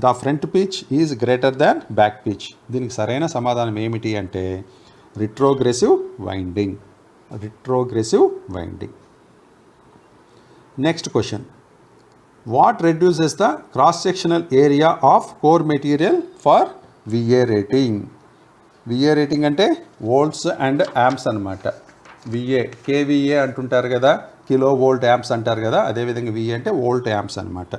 Speaker 1: the front pitch is greater than back pitch? దీనికి సరైన సమాధానం ఏమిటి అంటే retrogressive winding. Retrogressive winding. Next question. What reduces the cross sectional area of core material for VA rating? VA rating అంటే volts and amps అనమాట. VA KVA అంటుంటారు కదా, kilo volt amps అంటారు కదా, అదేవిధంగా విఏ అంటే వోల్ట్ యాంప్స్ అనమాట.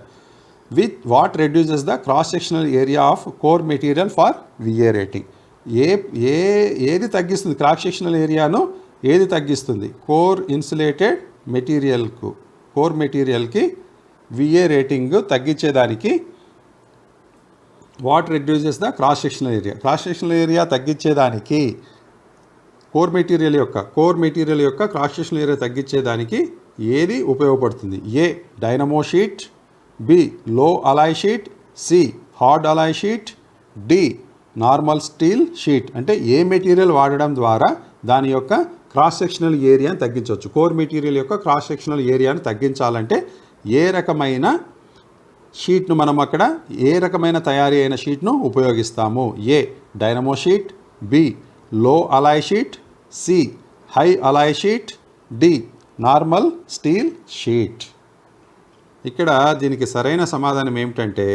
Speaker 1: What reduces the cross sectional area of core material for VA rating? ఏది తగ్గిస్తుంది క్రాస్ సెక్షనల్ ఏరియాను? ఏది తగ్గిస్తుంది? కోర్ ఇన్సులేటెడ్ మెటీరియల్కు, కోర్ మెటీరియల్కి విఏ రేటింగ్ తగ్గించేదానికి what reduces the cross sectional area? Cross sectional area తగ్గించేదానికి కోర్ మెటీరియల్ యొక్క క్రాస్ సెక్షనల్ ఏరియా తగ్గించేదానికి ఏది ఉపయోగపడుతుంది? A dynamo sheet, B low alloy sheet, C hard alloy sheet, D normal steel sheet. అంటే ఏ material వాడడం ద్వారా దాని యొక్క క్రాస్ సెక్షనల్ ఏరియాని తగ్గించవచ్చు? కోర్ మెటీరియల్ యొక్క క్రాస్ సెక్షనల్ ఏరియాని తగ్గించాలంటే ఏ రకమైన షీట్ను మనం అక్కడ ఏ రకమైన తయారీ అయిన షీట్ను ఉపయోగిస్తాము? ఏ dynamo sheet, B low alloy sheet, C high alloy sheet, D normal steel sheet. ఇక్కడ దీనికి సరైన సమాధానం ఏమిటంటే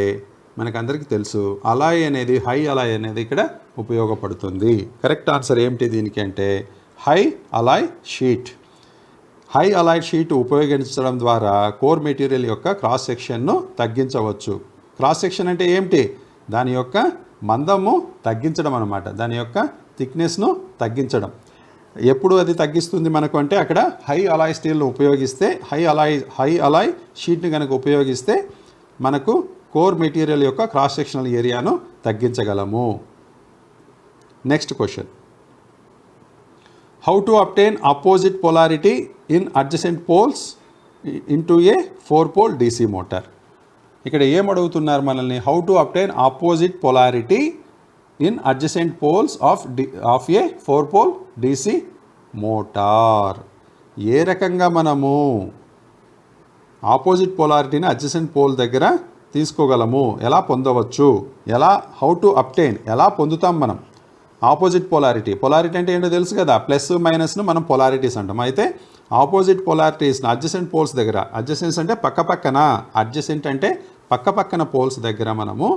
Speaker 1: మనకందరికీ తెలుసు అలాయ్ అనేది, హై అలాయ్ అనేది ఇక్కడ ఉపయోగపడుతుంది. కరెక్ట్ ఆన్సర్ ఏమిటి దీనికి అంటే high alloy sheet. High alloy sheet ఉపయోగించడం ద్వారా కోర్ మెటీరియల్ యొక్క క్రాస్ సెక్షన్ను తగ్గించవచ్చు. క్రాస్ సెక్షన్ అంటే ఏమిటి? దాని యొక్క మందము తగ్గించడం అనమాట, దాని యొక్క థిక్నెస్ను తగ్గించడం. ఎప్పుడు అది తగ్గిస్తుంది మనకు అంటే అక్కడ హై అలాయ్ స్టీల్ను ఉపయోగిస్తే, హై అలాయ్ షీట్ని కనుక ఉపయోగిస్తే మనకు కోర్ మెటీరియల్ యొక్క క్రాస్ సెక్షనల్ ఏరియాను తగ్గించగలము. Next question. How to obtain opposite polarity in adjacent poles into a 4-pole DC motor? ఇక్కడ ఏం అడుగుతున్నారు మనల్ని? How to obtain opposite polarity in adjacent poles of a 4-pole DC motor. ఏ రకంగా మనము ఆపోజిట్ పొలారిటీని అడ్జసెంట్ పోల్ దగ్గర తీసుకోగలము? ఎలా పొందవచ్చు? హౌ టు అబ్టైన్, ఎలా పొందుతాం మనం ఆపోజిట్ పొలారిటీ? పొలారిటీ అంటే ఏంటో తెలుసు కదా, ప్లస్ మైనస్ను మనం పొలారిటీస్ అంటాం. అయితే ఆపోజిట్ పొలారిటీస్ని అడ్జసెంట్ పోల్స్ దగ్గర, అడ్జసెంట్స్ అంటే పక్కపక్కన, అడ్జసెంట్ అంటే పక్కపక్కన పోల్స్ దగ్గర మనము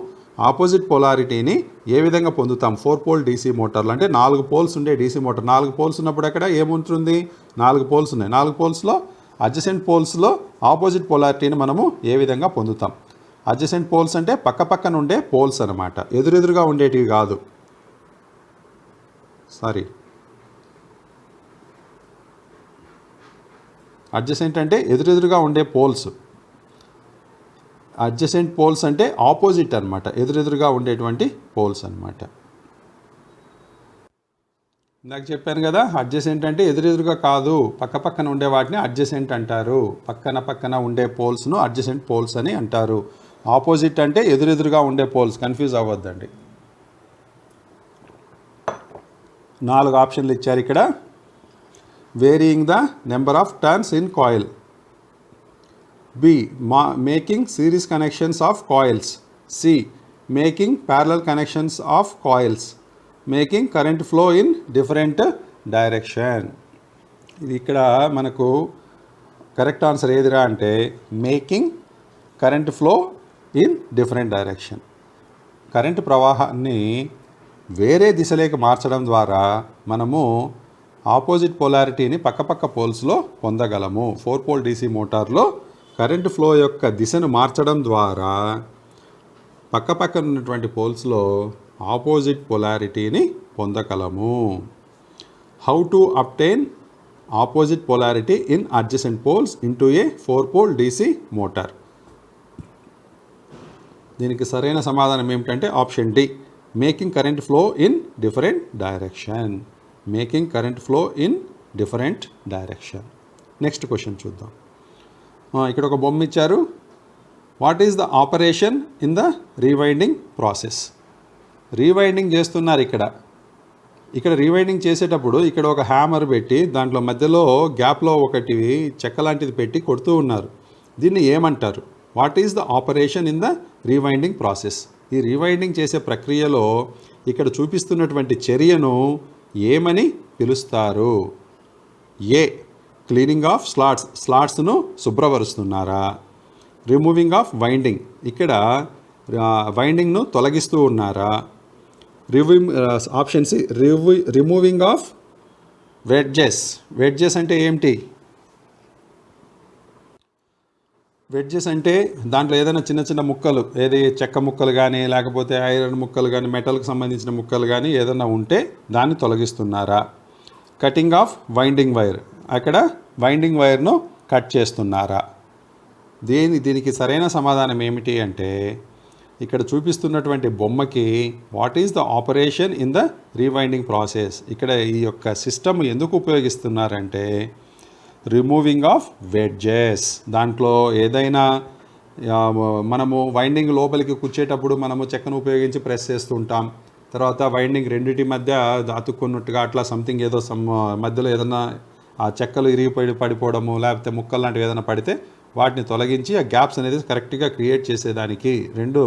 Speaker 1: ఆపోజిట్ పొలారిటీని ఏ విధంగా పొందుతాం? 4-pole DC మోటార్లు అంటే 4 పోల్స్ ఉండే DC మోటార్. 4 పోల్స్ ఉన్నప్పుడు అక్కడ ఏముంటుంది? 4 పోల్స్ ఉన్నాయి. 4 పోల్స్లో అడ్జసెంట్ పోల్స్లో ఆపోజిట్ పొలారిటీని మనము ఏ విధంగా పొందుతాం? అడ్జసెంట్ పోల్స్ అంటే పక్కపక్కన ఉండే పోల్స్ అనమాట, ఎదురెదురుగా ఉండేటివి కాదు. అడ్జసెంట్ అంటే ఎదురెదురుగా ఉండే పోల్స్. అడ్జసెంట్ పోల్స్ అంటే ఆపోజిట్ అనమాట, ఎదురెదురుగా ఉండేటువంటి పోల్స్ అనమాట. ఇందాక చెప్పాను కదా, అడ్జసెంట్ అంటే ఎదురెదురుగా కాదు, పక్కపక్కన ఉండే వాటిని అడ్జసెంట్ అంటారు. పక్కన ఉండే పోల్స్ను అడ్జసెంట్ పోల్స్ అని అంటారు. ఆపోజిట్ అంటే ఎదురెదురుగా ఉండే పోల్స్, కన్ఫ్యూజ్ అవ్వద్దండి. 4 ఆప్షన్లు ఇచ్చారు ఇక్కడ. Varying the number of turns in coil, B making series connections of coils, C making parallel connections of coils, making current flow in different direction. ఇది ఇక్కడ మనకు కరెక్ట్ ఆన్సర్ ఏదిరా అంటే making current flow in different direction. Current ప్రవాహాన్ని వేరే దిశలోకి మార్చడం ద్వారా మనము ఆపోజిట్ పొలారిటీని పక్కపక్క పోల్స్లో పొందగలము. 4-pole DC మోటార్లో కరెంటు ఫ్లో యొక్క దిశను మార్చడం ద్వారా పక్కపక్కన ఉన్నటువంటి పోల్స్లో ఆపోజిట్ పొలారిటీని పొందగలము. How to obtain opposite polarity in adjacent poles into a 4-pole DC motor? దీనికి సరైన సమాధానం ఏమిటంటే option D, making current flow in different direction. Making current flow in different direction. Next question చూద్దాం. ఇక్కడ ఒక బొమ్మ ఇచ్చారు. What is the operation in the rewinding process? Rewinding చేస్తున్నారు. ఇక్కడ రీవైండింగ్ చేసేటప్పుడు ఇక్కడ ఒక హ్యామర్ పెట్టి దాంట్లో మధ్యలో గ్యాప్లో ఒకటి చెక్క లాంటిది పెట్టి కొడుతూ ఉన్నారు. దీన్ని ఏమంటారు? What is the operation in the rewinding process? ఈ రీవైండింగ్ చేసే ప్రక్రియలో ఇక్కడ చూపిస్తున్నటువంటి చర్యను ఏమని పిలుస్తారు? ఏ, క్లీనింగ్ ఆఫ్ స్లాట్స్ను శుభ్రపరుస్తున్నారా? రిమూవింగ్ ఆఫ్ వైండింగ్, ఇక్కడ వైండింగ్ను తొలగిస్తూ ఉన్నారా? Option C, removing of wedges. Wedges అంటే ఏమిటి? వెడ్జెస్ అంటే దాంట్లో ఏదైనా చిన్న చిన్న ముక్కలు, ఏది చెక్క ముక్కలు కానీ లేకపోతే ఐరన్ ముక్కలు కానీ మెటల్కి సంబంధించిన ముక్కలు కానీ ఏదైనా ఉంటే దాన్ని తొలగిస్తున్నారా? కటింగ్ ఆఫ్ వైండింగ్ వైర్, అక్కడ వైండింగ్ వైర్ను కట్ చేస్తున్నారా? దీనికి సరైన సమాధానం ఏమిటి అంటే ఇక్కడ చూపిస్తున్నటువంటి బొమ్మకి what is the operation in the rewinding process, ఇక్కడ ఈ యొక్క సిస్టమ్ ఎందుకు ఉపయోగిస్తున్నారంటే రిమూవింగ్ ఆఫ్ వెడ్జెస్. దాంట్లో ఏదైనా మనము వైండింగ్ లోపలికి కూర్చేటప్పుడు మనము చెక్కను ఉపయోగించి ప్రెస్ చేస్తుంటాం. తర్వాత వైండింగ్ రెండింటి మధ్య అతుక్కున్నట్టుగా అట్లా సంథింగ్ ఏదో మధ్యలో ఏదైనా ఆ చెక్కలు పడిపోవడము లేకపోతే ముక్కలు లాంటివి ఏదైనా పడితే వాటిని తొలగించి ఆ గ్యాప్స్ అనేది కరెక్ట్గా క్రియేట్ చేసేదానికి, రెండు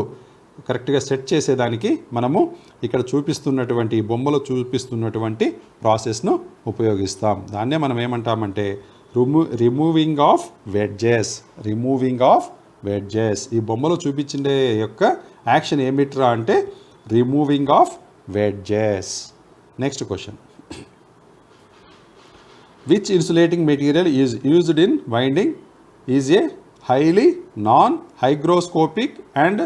Speaker 1: కరెక్ట్గా సెట్ చేసేదానికి మనము ఇక్కడ చూపిస్తున్నటువంటి బొమ్మలో చూపిస్తున్నటువంటి ప్రాసెస్ను ఉపయోగిస్తాం. దాన్నే మనం ఏమంటామంటే removing of wedges. Removing of wedges. ఈ బొమ్మలో చూపించే యొక్క యాక్షన్ ఏమిట్రా అంటే removing of wedges. Next question. Which insulating material is used in winding is a highly non hygroscopic and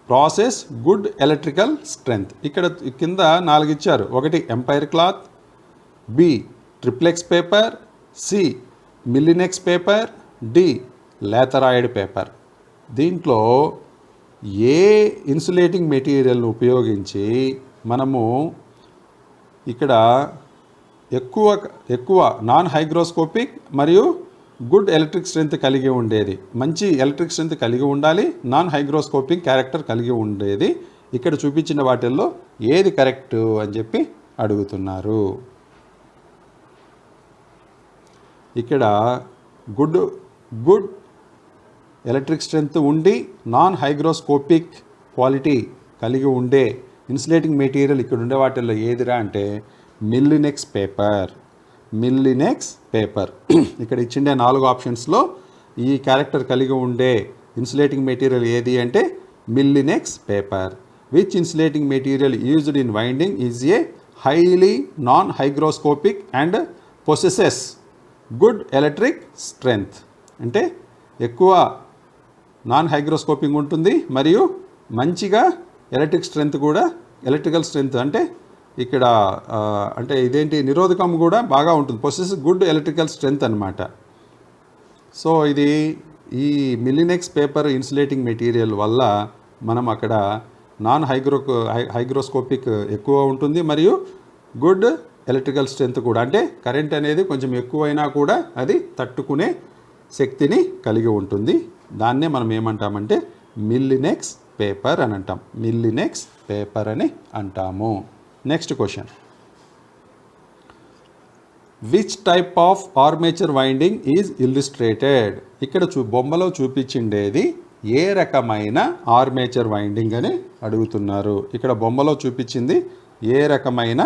Speaker 1: process good electrical strength. ఇక్కడ కింద 4 ఇచ్చారు. ఒకటి empire cloth, B triplex paper, C Melinex paper, D leatheroid paper. దీంట్లో ఏ insulating మెటీరియల్ను ఉపయోగించి మనము ఇక్కడ ఎక్కువ నాన్ హైగ్రోస్కోపిక్ మరియు గుడ్ ఎలక్ట్రిక్ స్ట్రెంత్ కలిగి ఉండేది, మంచి ఎలక్ట్రిక్ స్ట్రెంత్ కలిగి ఉండాలి, నాన్ హైగ్రోస్కోపిక్ క్యారెక్టర్ కలిగి ఉండేది, ఇక్కడ చూపించిన వాటిల్లో ఏది కరెక్ట్ అని చెప్పి అడుగుతున్నారు. ఇక్కడ గుడ్ ఎలక్ట్రిక్ స్ట్రెంత్ ఉండి నాన్ హైగ్రోస్కోపిక్ క్వాలిటీ కలిగి ఉండే ఇన్సులేటింగ్ మెటీరియల్ ఇక్కడ ఉండే వాటిల్లో ఏదిరా అంటే మిల్లినెక్స్ పేపర్. మిల్లినెక్స్ పేపర్. ఇక్కడ ఇచ్చిండే 4 ఆప్షన్స్లో ఈ క్యారెక్టర్ కలిగి ఉండే ఇన్సులేటింగ్ మెటీరియల్ ఏది అంటే Melinex paper. Which insulating material used in winding is a highly non hygroscopic and possesses good electric strength. అంటే ఎక్కువ నాన్ హైగ్రోస్కోపింగ్ ఉంటుంది మరియు మంచిగా ఎలక్ట్రికల్ స్ట్రెంగ్త్ అంటే ఇక్కడ అంటే ఇదేంటి నిరోధకం కూడా బాగా ఉంటుంది. పొసెస్ గుడ్ ఎలక్ట్రికల్ స్ట్రెంగ్త్ అనమాట. సో ఇది ఈ మిల్లినెక్స్ పేపర్ ఇన్సులేటింగ్ మెటీరియల్ వల్ల మనం అక్కడ నాన్ హైగ్రోస్కోపిక్ ఎక్కువ ఉంటుంది మరియు గుడ్ ఎలక్ట్రికల్ స్ట్రెంగ్త్ కూడా, అంటే కరెంట్ అనేది కొంచెం ఎక్కువైనా కూడా అది తట్టుకునే శక్తిని కలిగి ఉంటుంది. దాన్నే మనం ఏమంటామంటే మిల్లినెక్స్ పేపర్ అని అంటాం. మిల్లినెక్స్ పేపర్ అని అంటాము. Next question. Which type of armature winding is illustrated? ఇక్కడ బొమ్మలో చూపించిండేది ఏ రకమైన ఆర్మేచర్ వైండింగ్ అని అడుగుతున్నారు. ఇక్కడ బొమ్మలో చూపించింది ఏ రకమైన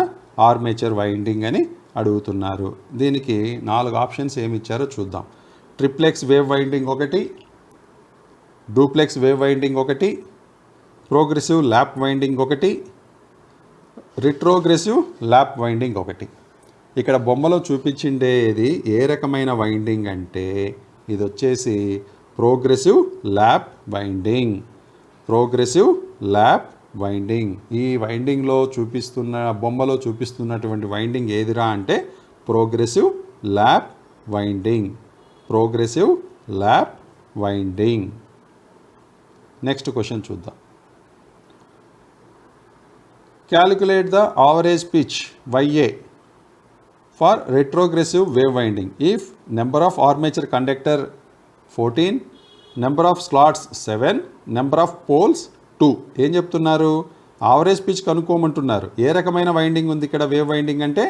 Speaker 1: ఆర్మేచర్ వైండింగ్ అని అడుగుతున్నారు. దీనికి 4 ఆప్షన్స్ ఏమి ఇచ్చారో చూద్దాం. ట్రిప్లెక్స్ వేవ్ వైండింగ్ ఒకటి, డూప్లెక్స్ వేవ్ వైండింగ్ ఒకటి, ప్రోగ్రెసివ్ ల్యాప్ వైండింగ్ ఒకటి, రిట్రోగ్రెసివ్ ల్యాప్ వైండింగ్ ఒకటి. ఇక్కడ బొమ్మలో చూపించిండేది ఏ రకమైన వైండింగ్ అంటే ఇది వచ్చేసి progressive lap winding. Progressive lap winding. ఈ వైండింగ్లో బొమ్మలో చూపిస్తున్నటువంటి వైండింగ్ ఏదిరా అంటే progressive lap winding. Progressive lap winding. Next question చూద్దాం. Calculate the average pitch YA for retrogressive wave winding if number of armature conductor 14, number of slots 7, number of poles 2. ఏం చెప్తున్నారు? Average pitch కనుక్కోమంటున్నారు. ఏ రకమైన winding ఉంది ఇక్కడ? Wave winding అంటే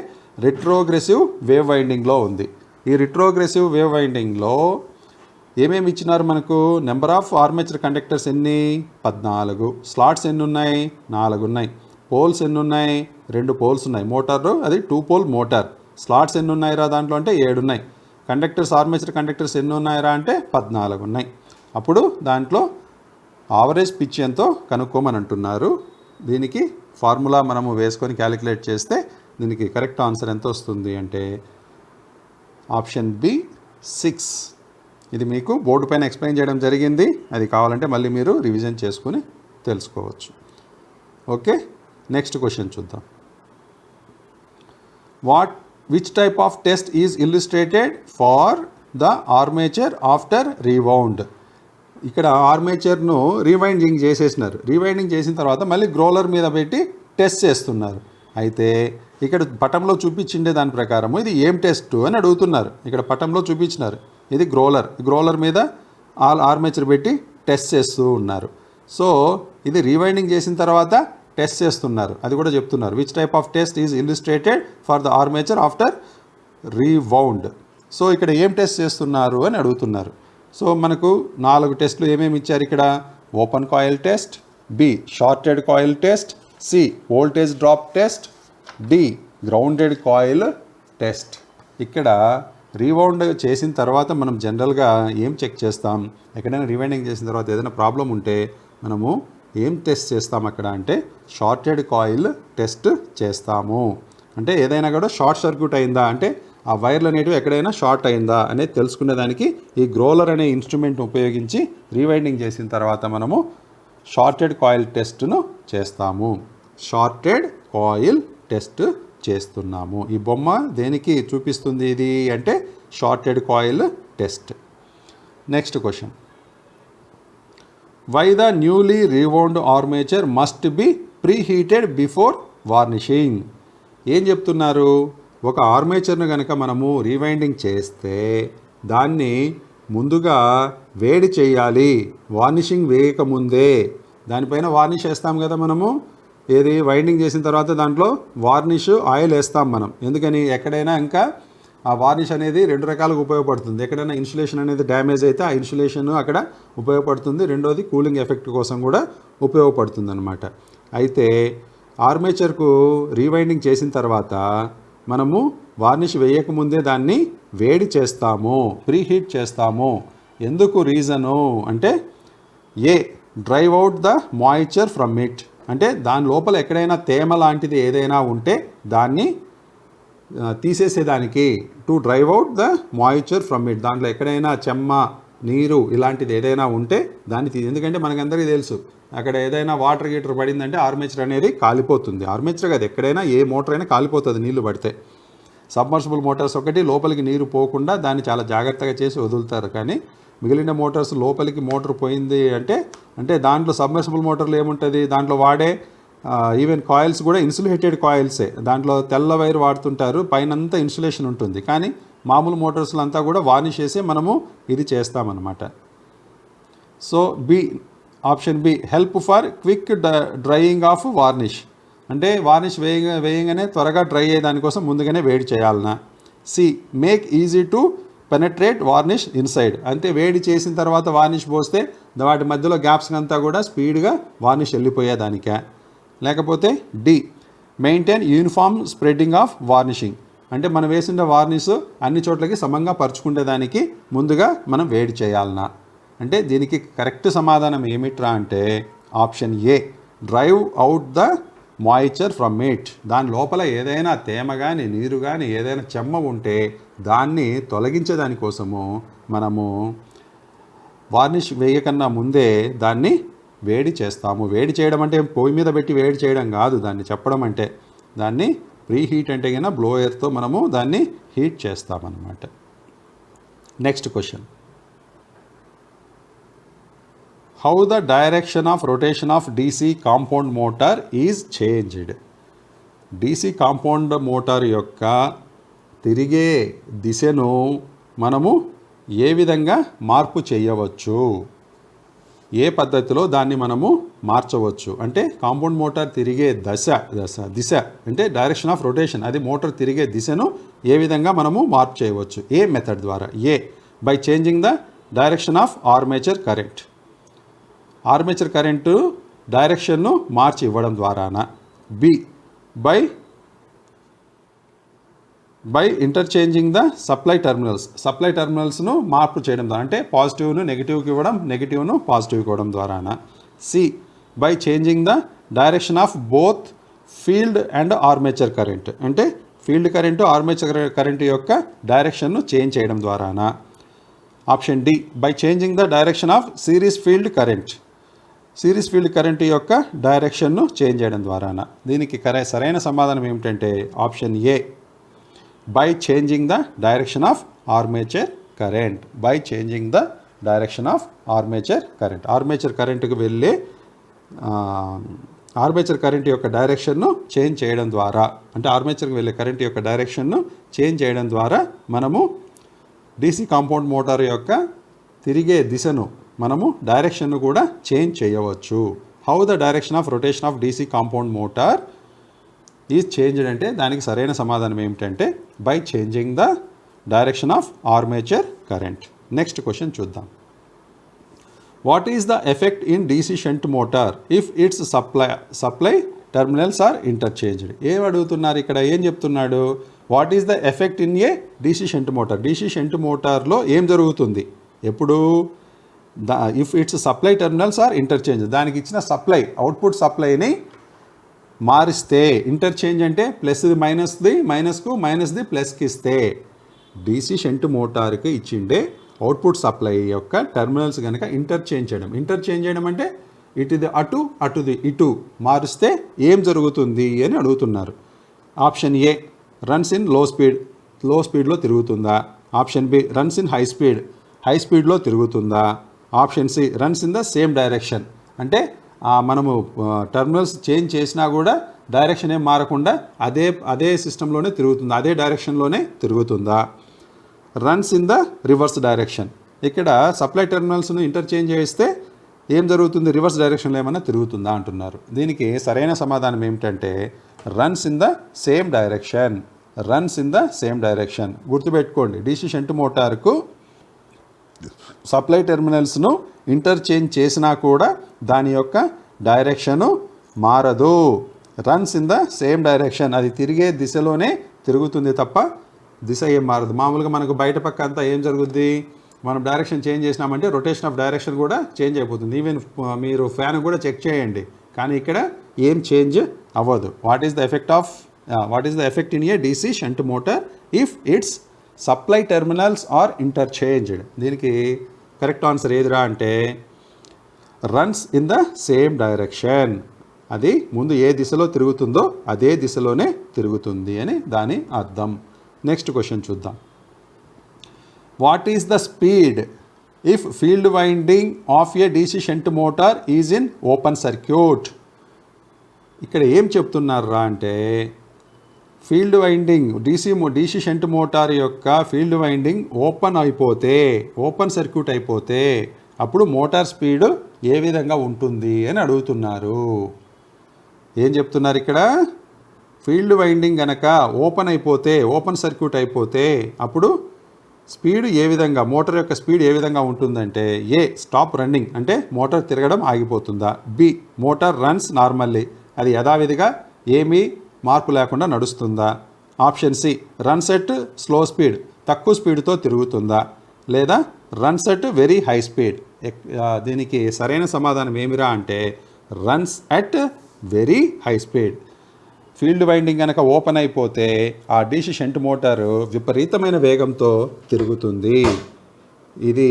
Speaker 1: retrogressive wave వైండింగ్లో ఉంది. ఈ రిట్రోగ్రెసివ్ వేవ్ వైండింగ్లో ఏమేమి ఇచ్చినారు మనకు? నెంబర్ ఆఫ్ ఆర్మేచర్ కండక్టర్స్ ఎన్ని? 14. స్లాట్స్ ఎన్ని ఉన్నాయి? 4 ఉన్నాయి. పోల్స్ ఎన్ని ఉన్నాయి? 2 పోల్స్ ఉన్నాయి. మోటార్ అది 2 పోల్ మోటార్. స్లాట్స్ ఎన్ని ఉన్నాయిరా దాంట్లో అంటే 7 ఉన్నాయి. కండక్టర్స్ ఆర్మేచర్ కండక్టర్స్ ఎన్ని ఉన్నాయిరా అంటే 14 ఉన్నాయి. అప్పుడు దాంట్లో యావరేజ్ పిచ్ ఎంతో కనుక్కోమని అంటున్నారు. దీనికి ఫార్ములా మనము వేసుకొని క్యాలిక్యులేట్ చేస్తే దీనికి కరెక్ట్ ఆన్సర్ ఎంత వస్తుంది అంటే ఆప్షన్ బి 6. ఇది మీకు బోర్డు పైన ఎక్స్ప్లెయిన్ చేయడం జరిగింది. అది కావాలంటే మళ్ళీ మీరు రివిజన్ చేసుకుని తెలుసుకోవచ్చు. ఓకే, నెక్స్ట్ క్వశ్చన్ చూద్దాం. Which type of test is illustrated for the armature after rewound? ఇక్కడ ఆర్మేచర్ను రీవైండింగ్ చేసేసినారు. రీవైండింగ్ చేసిన తర్వాత మళ్ళీ గ్రోలర్ మీద పెట్టి టెస్ట్ చేస్తున్నారు. అయితే ఇక్కడ పటంలో చూపించిండే దాని ప్రకారము ఇది ఏం టెస్ట్ అని అడుగుతున్నారు. ఇక్కడ పటంలో చూపించినారు. ఇది గ్రోలర్ మీద ఆర్మేచర్ పెట్టి టెస్ట్ చేస్తూ ఉన్నారు. సో ఇది రీవైండింగ్ చేసిన తర్వాత టెస్ట్ చేస్తున్నారు. అది కూడా చెప్తున్నారు. Which type of test is illustrated for the armature after rewound. So ఇక్కడ ఏం టెస్ట్ చేస్తున్నారు అని అడుగుతున్నారు. సో మనకు 4 టెస్ట్లు ఏమేమి ఇచ్చారు ఇక్కడ? Open coil test, B shorted coil test, C voltage drop test, D grounded coil test. ఇక్కడ రీవౌండ్ చేసిన తర్వాత మనం జనరల్గా ఏం చెక్ చేస్తాం? ఎక్కడైనా రీవైండింగ్ చేసిన తర్వాత ఏదైనా ప్రాబ్లం ఉంటే మనము ఏం టెస్ట్ చేస్తాం అక్కడ అంటే షార్టెడ్ కాయిల్ టెస్ట్ చేస్తాము. అంటే ఏదైనా కూడా షార్ట్ సర్క్యూట్ అయిందా అంటే ఆ వైర్లు అనేటివి ఎక్కడైనా షార్ట్ అయిందా అనేది తెలుసుకునేదానికి ఈ గ్రోలర్ అనే ఇన్స్ట్రుమెంట్ ఉపయోగించి రీవైండింగ్ చేసిన తర్వాత మనము షార్టెడ్ కాయిల్ టెస్ట్ను చేస్తాము. షార్టెడ్ కాయిల్ టెస్ట్ చేస్తున్నాము. ఈ బొమ్మ దేనికి చూపిస్తుంది ఇది అంటే shorted coil test. Next question. Why the newly rewound armature must be preheated before varnishing? ఏం చెప్తున్నారు? ఒక ఆర్మేచర్ను కనుక మనము రీవైండింగ్ చేస్తే దాన్ని ముందుగా వేడి చేయాలి. వార్నిషింగ్ వేయకముందే. దానిపైన వార్నిష్ వేస్తాం కదా మనము. ఏది వైండింగ్ చేసిన తర్వాత దాంట్లో వార్నిష్ ఆయిల్ వేస్తాం మనం. ఎందుకని? ఎక్కడైనా ఇంకా ఆ వార్నిష్ అనేది 2 రకాలుగా ఉపయోగపడుతుంది. ఎక్కడైనా ఇన్సులేషన్ అనేది డ్యామేజ్ అయితే ఆ ఇన్సులేషన్ అక్కడ ఉపయోగపడుతుంది. రెండోది కూలింగ్ ఎఫెక్ట్ కోసం కూడా ఉపయోగపడుతుంది అన్నమాట. అయితే ఆర్మేచర్కు రీవైండింగ్ చేసిన తర్వాత మనము వార్నిష్ వేయకముందే దాన్ని వేడి చేస్తాము, ప్రీహీట్ చేస్తాము. ఎందుకు రీజను అంటే a drive out the moisture from it. అంటే దాని లోపల ఎక్కడైనా తేమ లాంటిది ఏదైనా ఉంటే దాన్ని తీసేసేదానికి. To drive out the moisture from it. దాంట్లో ఎక్కడైనా చెమ్మ, నీరు ఇలాంటిది ఏదైనా ఉంటే దాన్ని ఎందుకంటే మనకందరికీ తెలుసు అక్కడ ఏదైనా వాటర్ గీటర్ పడిందంటే ఆర్మేచర్ అనేది కాలిపోతుంది. ఆర్మేచర్ కాదు, ఎక్కడైనా ఏ మోటార్ అయినా కాలిపోతుంది నీళ్లు పడితే. సబ్మర్సిబుల్ మోటార్స్ ఒకటి లోపలికి నీరు పోకుండా దాన్ని చాలా జాగ్రత్తగా చేసి వదులుతారు. కానీ మిగిలిన మోటార్స్ లోపలికి మోటార్ పోయింది అంటే దాంట్లో సబ్మర్సిబుల్ మోటార్లు ఏముంటుంది? దాంట్లో వాడే ఈవెన్ కాయిల్స్ కూడా ఇన్సులేటెడ్ కాయిల్సే. దాంట్లో తెల్ల వైర్ వాడుతుంటారు, పైనంతా ఇన్సులేషన్ ఉంటుంది. కానీ మామూలు మోటార్స్లో అంతా కూడా వార్నిష్ చేసి మనము ఇది చేస్తామన్నమాట. So option B help for quick drying of varnish. అంటే వార్నిష్ వేయగానే త్వరగా డ్రై అయ్యేదానికోసం ముందుగానే వేడి చేయాలనా. C make easy to penetrate varnish inside. అంటే వేడి చేసిన తర్వాత వార్నిష్ పోస్తే వాటి మధ్యలో గ్యాప్స్ అంతా కూడా స్పీడ్గా వార్నిష్ వెళ్ళిపోయేదానికా. లేకపోతే D maintain uniform spreading of varnishing. అంటే మనం వేసిన వార్నిష్ అన్ని చోట్లకి సమంగా పరుచుకునేదానికి ముందుగా మనం వేడి చేయాలనా. అంటే దీనికి కరెక్ట్ సమాధానం ఏమిట్రా అంటే option A drive out the moisture from it. దాని లోపల ఏదైనా తేమ కానీ నీరు కానీ ఏదైనా చెమ్మ ఉంటే దాన్ని తొలగించేదానికోసము మనము వార్నిష్ వేయకన్నా ముందే దాన్ని వేడి చేస్తాము. వేడి చేయడం అంటే పొయ్యి మీద పెట్టి వేడి చేయడం కాదు. దాన్ని చెప్పడం అంటే దాన్ని ప్రీ హీట్ అంటే కన్నా బ్లోయర్తో మనము దాన్ని హీట్ చేస్తామన్నమాట. Next question. How the direction of rotation of DC compound motor is changed. DC compound motor యొక్క తిరిగే దిశను మనము ఏ విధంగా మార్పు చేయవచ్చు, ఏ పద్ధతిలో దాన్ని మనము మార్చవచ్చు అంటే కాంపౌండ్ మోటార్ తిరిగే దిశ అంటే డైరెక్షన్ ఆఫ్ రొటేషన్, అది మోటార్ తిరిగే దిశను ఏ విధంగా మనము మార్పు చేయవచ్చు. ఏ మెథడ్ ద్వారా? A by changing the direction of armature current, armature current డైరెక్షన్ను మార్చి ఇవ్వడం ద్వారానా. B by interchanging the supply టెర్మినల్స్ను మార్పు చేయడం ద్వారా, అంటే పాజిటివ్ను నెగిటివ్కి ఇవ్వడం, నెగిటివ్ను పాజిటివ్కి ఇవ్వడం ద్వారానా. C by changing the direction of both field and armature current, అంటే ఫీల్డ్ కరెంటు ఆర్మేచర్ కరెంటు యొక్క డైరెక్షన్ను చేంజ్ చేయడం ద్వారానా. Option D by changing the direction of series field current యొక్క డైరెక్షన్ను చేంజ్ చేయడం ద్వారానా. దీనికి సరైన సమాధానం ఏమిటంటే option A by changing the direction of armature current. Armature కరెంటుకు వెళ్ళే ఆర్మేచర్ కరెంట్ యొక్క డైరెక్షన్ను చేంజ్ చేయడం ద్వారా, అంటే ఆర్మేచర్కి వెళ్ళే కరెంట్ యొక్క డైరెక్షన్ను చేంజ్ చేయడం ద్వారా మనము డీసీ కాంపౌండ్ మోటార్ యొక్క తిరిగే దిశను మనము డైరెక్షన్ను కూడా చేంజ్ చేయవచ్చు. How the direction of rotation of DC compound motor is changed అంటే దానికి సరైన సమాధానం ఏమిటంటే by changing the direction of armature current. Next question చూద్దాం. What is the effect in DC shunt motor if its supply terminals are interchanged? ఏం అడుగుతున్నారు ఇక్కడ, ఏం చెప్తున్నాడు? What is the effect in a DC shunt motor, DC shunt మోటార్లో ఏం జరుగుతుంది ఎప్పుడు? If its supply terminals are interchange, దానికి ఇచ్చిన సప్లై అవుట్పుట్ సప్లైని మారిస్తే, ఇంటర్చేంజ్ అంటే ప్లస్ది మైనస్కు మైనస్ది ప్లస్కి ఇస్తే, డీసీ షంట్ మోటార్కి ఇచ్చిండే అవుట్పుట్ సప్లై యొక్క టెర్మినల్స్ కనుక ఇంటర్చేంజ్ చేయడం అంటే అటుది ఇటు మారిస్తే ఏం జరుగుతుంది అని అడుగుతున్నారు. Option A runs in low స్పీడ్లో తిరుగుతుందా. Option B runs in high స్పీడ్లో తిరుగుతుందా. Option C runs in the same direction, అంటే మనము టెర్మినల్స్ చేంజ్ చేసినా కూడా డైరెక్షన్ ఏం మారకుండా అదే సిస్టంలోనే తిరుగుతుందా, అదే డైరెక్షన్లోనే తిరుగుతుందా. Runs in the reverse direction, ఇక్కడ సప్లై టెర్మినల్స్ను ఇంటర్చేంజ్ చేస్తే ఏం జరుగుతుంది, రివర్స్ డైరెక్షన్లో ఏమైనా తిరుగుతుందా అంటున్నారు. దీనికి సరైన సమాధానం ఏమిటంటే runs in the same direction. గుర్తుపెట్టుకోండి, డీసీ షంట్ మోటార్కు సప్లై టెర్మినల్స్ను ఇంటర్చేంజ్ చేసినా కూడా దాని యొక్క డైరెక్షను మారదు. Runs in the same direction, అది తిరిగే దిశలోనే తిరుగుతుంది తప్ప దిశ ఏం మారదు. మామూలుగా మనకు బయట పక్క అంతా ఏం జరుగుద్ది, మనం డైరెక్షన్ చేంజ్ చేసినామంటే రొటేషన్ ఆఫ్ డైరెక్షన్ కూడా చేంజ్ అయిపోతుంది. ఈవెన్ మీరు ఫ్యాన్ కూడా చెక్ చేయండి, కానీ ఇక్కడ ఏం చేంజ్ అవ్వదు. What is the effect in a DC shunt motor if its supply terminals are interchanged? దీనికి కరెక్ట్ ఆన్సర్ ఏదిరా అంటే runs in the same direction, అది ముందు ఏ దిశలో తిరుగుతుందో అదే దిశలోనే తిరుగుతుంది అని దాని అర్థం. నెక్స్ట్ క్వశ్చన్ చూద్దాం. What is the speed if field winding of a DC shunt motor is in open circuit? ఇక్కడ ఏం చెప్తున్నారా అంటే field winding DC shunt motor యొక్క ఫీల్డ్ వైండింగ్ ఓపెన్ సర్క్యూట్ అయిపోతే అప్పుడు మోటార్ స్పీడ్ ఏ విధంగా ఉంటుంది అని అడుగుతున్నారు. ఏం చెప్తున్నారు ఇక్కడ, ఫీల్డ్ వైండింగ్ కనుక ఓపెన్ సర్క్యూట్ అయిపోతే అప్పుడు స్పీడ్ ఏ విధంగా, మోటార్ యొక్క స్పీడ్ ఏ విధంగా ఉంటుందంటే ఏ స్టాప్ రన్నింగ్, అంటే మోటార్ తిరగడం ఆగిపోతుందా. బి మోటార్ రన్స్ నార్మల్లీ, అది యథావిధిగా ఏమీ మార్పు లేకుండా నడుస్తుందా. Option C runs at slow speed, తక్కువ స్పీడ్తో తిరుగుతుందా. లేదా runs at very high speed. దీనికి సరైన సమాధానం ఏమిరా అంటే runs at very high speed. Field winding కనుక ఓపెన్ అయిపోతే ఆ డీసీ షంట్ మోటారు విపరీతమైన వేగంతో తిరుగుతుంది. ఇది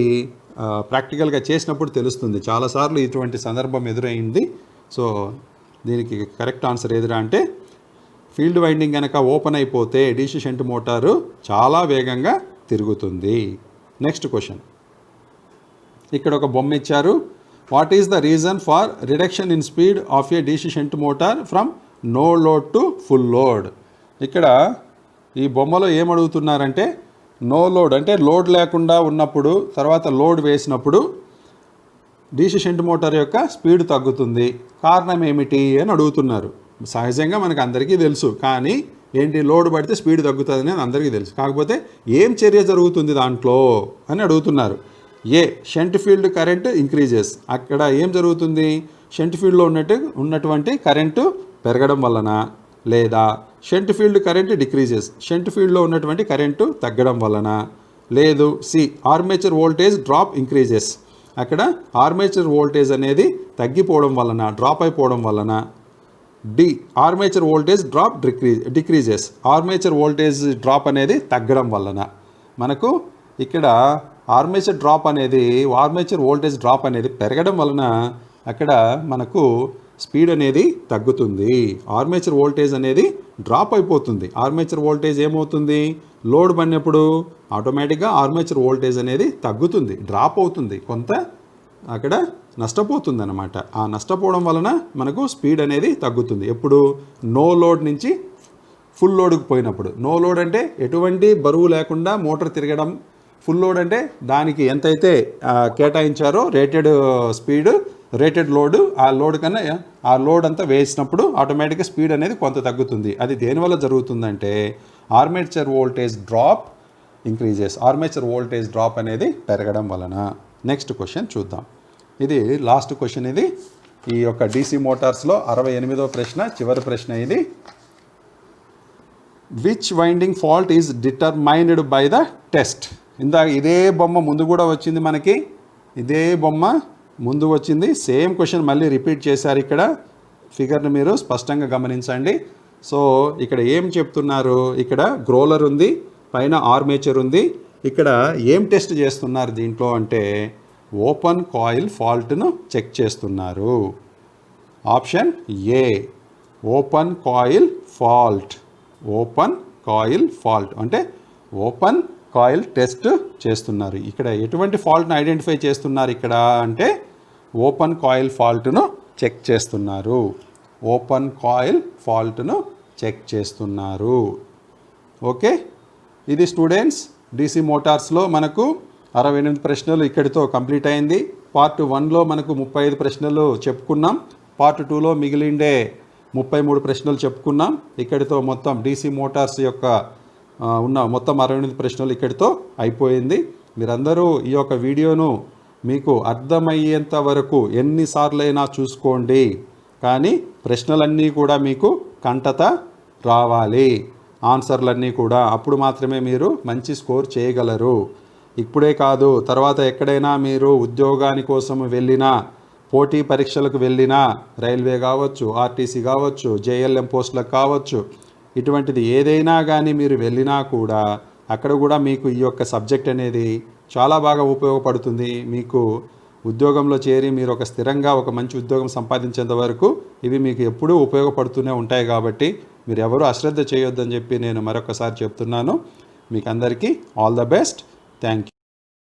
Speaker 1: ప్రాక్టికల్గా చేసినప్పుడు తెలుస్తుంది. చాలాసార్లు ఇటువంటి సందర్భం ఎదురైంది. సో దీనికి కరెక్ట్ ఆన్సర్ ఏదిరా అంటే ఫీల్డ్ వైండింగ్ కనుక ఓపెన్ అయిపోతే డీసీ షంట్ మోటారు చాలా వేగంగా తిరుగుతుంది. నెక్స్ట్ క్వశ్చన్, ఇక్కడ ఒక బొమ్మ ఇచ్చారు. What is the reason for reduction in speed of a DC shunt motor from no load to full load. ఇక్కడ ఈ బొమ్మలో ఏమడుగుతున్నారంటే నో లోడ్ అంటే లోడ్ లేకుండా ఉన్నప్పుడు, తర్వాత లోడ్ వేసినప్పుడు DC షంట్ మోటార్ యొక్క స్పీడ్ తగ్గుతుంది. కారణం ఏమిటి అని అడుగుతున్నారు. సహజంగా మనకు అందరికీ తెలుసు, కానీ ఏంటి, లోడ్ పడితే స్పీడ్ తగ్గుతుంది అనేది అందరికీ తెలుసు. కాకపోతే ఏం చర్య జరుగుతుంది దాంట్లో అని అడుగుతున్నారు. Shunt field current increases. అక్కడ ఏం జరుగుతుంది, షంట్ ఫీల్డ్లో ఉన్నటువంటి కరెంటు పెరగడం వలన, లేదా shunt field current decreases, shunt ఫీల్డ్లో ఉన్నటువంటి కరెంటు తగ్గడం వలన, లేదు ఆర్మేచర్ వోల్టేజ్ డ్రాప్ ఇంక్రీజెస్. అక్కడ ఆర్మేచర్ వోల్టేజ్ అనేది తగ్గిపోవడం వలన, డ్రాప్ అయిపోవడం వలన, armature voltage drop decreases, armature voltage drop అనేది తగ్గడం వలన. మనకు ఇక్కడ ఆర్మేచర్ వోల్టేజ్ డ్రాప్ అనేది పెరగడం వలన అక్కడ మనకు స్పీడ్ అనేది తగ్గుతుంది. ఆర్మేచర్ వోల్టేజ్ అనేది డ్రాప్ అయిపోతుంది. ఆర్మేచర్ వోల్టేజ్ ఏమవుతుంది, లోడ్ పడినప్పుడు ఆటోమేటిక్గా ఆర్మేచర్ వోల్టేజ్ అనేది తగ్గుతుంది, డ్రాప్ అవుతుంది, కొంత అక్కడ నష్టపోతుంది అన్నమాట. ఆ నష్టపోవడం వలన మనకు స్పీడ్ అనేది తగ్గుతుంది. ఎప్పుడు, నో లోడ్ నుంచి ఫుల్ లోడ్కి పోయినప్పుడు. నో లోడ్ అంటే ఎటువంటి బరువు లేకుండా మోటార్ తిరగడం. ఫుల్ లోడ్ అంటే దానికి ఎంతైతే కేటాయించారో రేటెడ్ స్పీడ్, రేటెడ్ లోడ్, ఆ లోడ్ కన్నా ఆ లోడ్ అంతా వేసినప్పుడు ఆటోమేటిక్గా స్పీడ్ అనేది కొంత తగ్గుతుంది. అది దేనివల్ల జరుగుతుందంటే armature voltage drop increases. Armature voltage drop అనేది పెరగడం వలన. నెక్స్ట్ క్వశ్చన్ చూద్దాం. ఇది లాస్ట్ క్వశ్చన్. ఇది ఈ యొక్క DC మోటార్స్లో 68వ ప్రశ్న, చివరి ప్రశ్న ఇది. Which winding fault is determined by the test. ఇందాక ఇదే బొమ్మ ముందు కూడా వచ్చింది మనకి, ఇదే బొమ్మ ముందు వచ్చింది. సేమ్ క్వశ్చన్ మళ్ళీ రిపీట్ చేశారు. ఇక్కడ ఫిగర్ని మీరు స్పష్టంగా గమనించండి. సో ఇక్కడ ఏం చెప్తున్నారు, ఇక్కడ గ్రోలర్ ఉంది, పైన ఆర్మేచర్ ఉంది. ఇక్కడ ఏం టెస్ట్ చేస్తున్నారు దీంట్లో అంటే ఓపెన్ కాయిల్ ఫాల్ట్ను చెక్ చేస్తున్నారు. Option A, open coil fault. Open coil fault అంటే ఓపెన్ కాయిల్ టెస్ట్ చేస్తున్నారు. ఇక్కడ ఎటువంటి ఫాల్ట్ను ఐడెంటిఫై చేస్తున్నారు ఇక్కడ అంటే ఓపెన్ కాయిల్ ఫాల్ట్ను చెక్ చేస్తున్నారు. ఓపెన్ కాయిల్ ఫాల్ట్ను చెక్ చేస్తున్నారు. ఓకే, ఇది స్టూడెంట్స్ DC మోటార్స్లో మనకు 68 ప్రశ్నలు ఇక్కడితో కంప్లీట్ అయింది. పార్ట్ 1లో మనకు 35 ప్రశ్నలు చెప్పుకున్నాం. పార్ట్ 2లో మిగిలిండే 33 ప్రశ్నలు చెప్పుకున్నాం. ఇక్కడితో మొత్తం DC మోటార్స్ యొక్క ఉన్న మొత్తం 68 ప్రశ్నలు ఇక్కడితో అయిపోయింది. మీరందరూ ఈ యొక్క వీడియోను మీకు అర్థమయ్యేంత వరకు ఎన్నిసార్లైనా చూసుకోండి, కానీ ప్రశ్నలన్నీ కూడా మీకు కంటత రావాలి, ఆన్సర్లన్నీ కూడా. అప్పుడు మాత్రమే మీరు మంచి స్కోర్ చేయగలరు. ఇప్పుడే కాదు, తర్వాత ఎక్కడైనా మీరు ఉద్యోగాని కోసం వెళ్ళినా, పోటీ పరీక్షలకు వెళ్ళినా, రైల్వే కావచ్చు, RTC కావచ్చు, JLM పోస్టులకు కావచ్చు, ఇటువంటిది ఏదైనా కానీ మీరు వెళ్ళినా కూడా అక్కడ కూడా మీకు ఈ యొక్క సబ్జెక్ట్ అనేది చాలా బాగా ఉపయోగపడుతుంది. మీకు ఉద్యోగంలో చేరి మీరు ఒక స్థిరంగా ఒక మంచి ఉద్యోగం సంపాదించేంత వరకు ఇవి మీకు ఎప్పుడూ ఉపయోగపడుతూనే ఉంటాయి. కాబట్టి మీరు ఎవరు అశ్రద్ధ చేయొద్దని చెప్పి నేను మరొకసారి చెప్తున్నాను. మీకు అందరికీ all the best. Thank you.